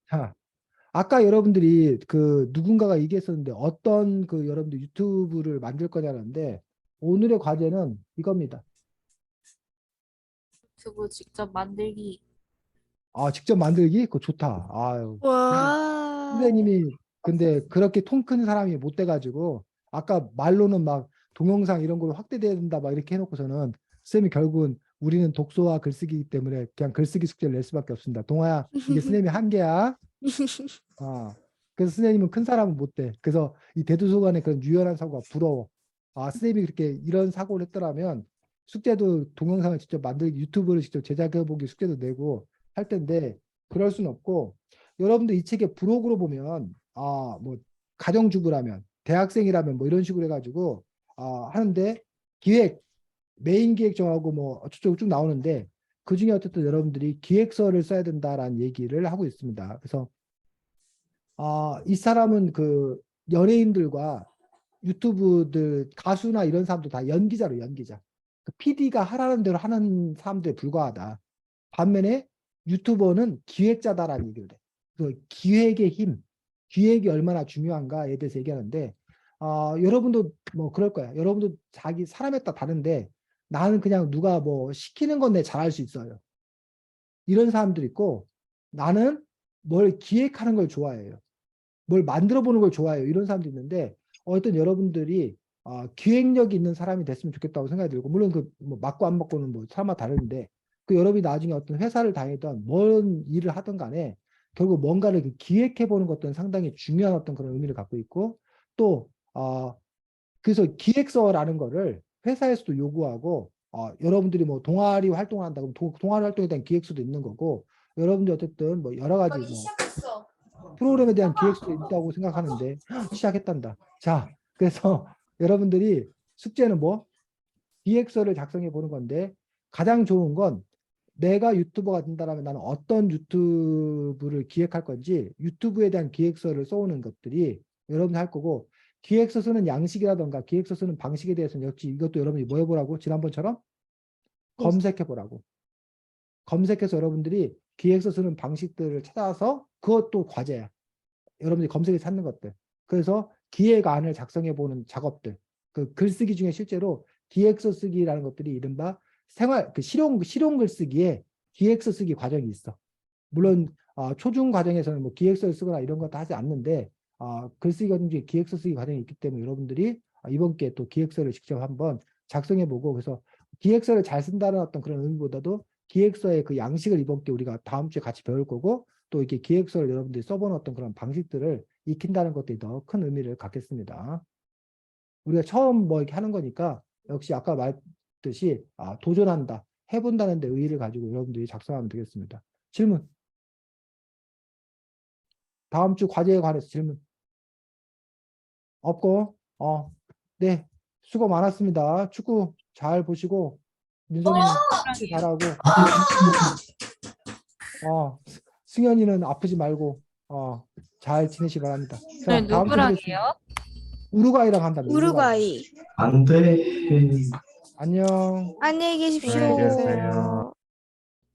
자, 아까 여러분들이 누군가가 얘기했었는데 어떤 여러분들 유튜브를 만들 거냐는데 오늘의 과제는 이겁니다. 유튜브 직접 만들기. 직접 만들기? 그거 좋다. 아유. 와. 선생님이 근데 그렇게 통 큰 사람이 못 돼가지고 아까 말로는 막 동영상 이런 걸로 확대돼야 된다 막 이렇게 해놓고서는 쌤이 결국은 우리는 독서와 글쓰기이기 때문에 그냥 글쓰기 숙제를 낼 수밖에 없습니다. 동아야 이게 선생님의 한계야. 그래서 선생님은 큰 사람은 못 돼. 그래서 이 대도서관의 그런 유연한 사고가 부러워. 선생님이 그렇게 이런 사고를 했더라면 숙제도 동영상을 직접 만들기, 유튜브를 직접 제작해보기 숙제도 내고 할 텐데 그럴 수는 없고 여러분들 이 책의 부록으로 보면 뭐 가정주부라면 대학생이라면 뭐 이런 식으로 해가지고 하는데 기획 메인 기획 정하고 뭐 어쩌고 쭉 나오는데 그 중에 어쨌든 여러분들이 기획서를 써야 된다라는 얘기를 하고 있습니다. 그래서 이 사람은 연예인들과 유튜브들 가수나 이런 사람도 다 연기자로 연기자. PD가 하라는 대로 하는 사람들에 불과하다. 반면에 유튜버는 기획자다라는 얘기를 해. 기획의 힘, 기획이 얼마나 중요한가에 대해서 얘기하는데 여러분도 뭐 그럴 거야. 여러분도 자기 사람에 따라 다른데 나는 그냥 누가 뭐 시키는 건 내 잘할 수 있어요. 이런 사람들 있고 나는 뭘 기획하는 걸 좋아해요. 뭘 만들어 보는 걸 좋아해요. 이런 사람도 있는데 어떤 여러분들이 기획력이 있는 사람이 됐으면 좋겠다고 생각이 들고 물론 뭐 맞고 안 맞고는 뭐 사람마다 다른데 여러분이 나중에 어떤 회사를 다니던 뭔 일을 하든 간에 결국 뭔가를 기획해 보는 것도 상당히 중요한 어떤 그런 의미를 갖고 있고 또 그래서 기획서라는 거를 회사에서도 요구하고 여러분들이 뭐 동아리 활동을 한다 그럼 동아리 활동에 대한 기획서도 있는 거고 여러분들이 어쨌든 뭐 여러 가지 뭐 프로그램에 대한 기획서도 있다고 생각하는데 시작했단다. 자, 그래서 여러분들이 숙제는 뭐 기획서를 작성해 보는 건데 가장 좋은 건 내가 유튜버가 된다면 나는 어떤 유튜브를 기획할 건지 유튜브에 대한 기획서를 써오는 것들이 여러분이 할 거고 기획서 쓰는 양식이라던가 기획서 쓰는 방식에 대해서는 역시 이것도 여러분이 뭐 해보라고? 지난번처럼 검색해보라고. 검색해서 여러분들이 기획서 쓰는 방식들을 찾아서 그것도 과제야. 여러분들이 검색에 찾는 것들. 그래서 기획안을 작성해보는 작업들. 그 글쓰기 중에 실제로 기획서 쓰기라는 것들이 이른바 생활, 그 실용 글쓰기에 기획서 쓰기 과정이 있어. 물론 초중 과정에서는 뭐 기획서를 쓰거나 이런 것도 하지 않는데 글쓰기 과정 중에 기획서 쓰기 과정이 있기 때문에 여러분들이 이번 기회에 또 기획서를 직접 한번 작성해보고 그래서 기획서를 잘 쓴다는 어떤 그런 의미보다도 기획서의 그 양식을 이번 기회에 우리가 다음 주에 같이 배울 거고 또 이렇게 기획서를 여러분들이 써보는 어떤 그런 방식들을 익힌다는 것들이 더 큰 의미를 갖겠습니다. 우리가 처음 뭐 이렇게 하는 거니까 역시 아까 말했듯이 도전한다, 해본다는 데 의의를 가지고 여러분들이 작성하면 되겠습니다. 질문. 다음 주 과제에 관해서 질문. 없고, 네. 수고 많았습니다. 축구 잘 보시고, 민성이는 축구 잘하고, 승현이는 아프지 말고, 잘 지내시 바랍니다. 자, 네, 다음 주에 누구랑 뵙겠습니다. 해요? 우루과이랑 한답니다. 우루과이. 안 돼. 안녕. 안녕히 계십시오. 안녕히 계세요.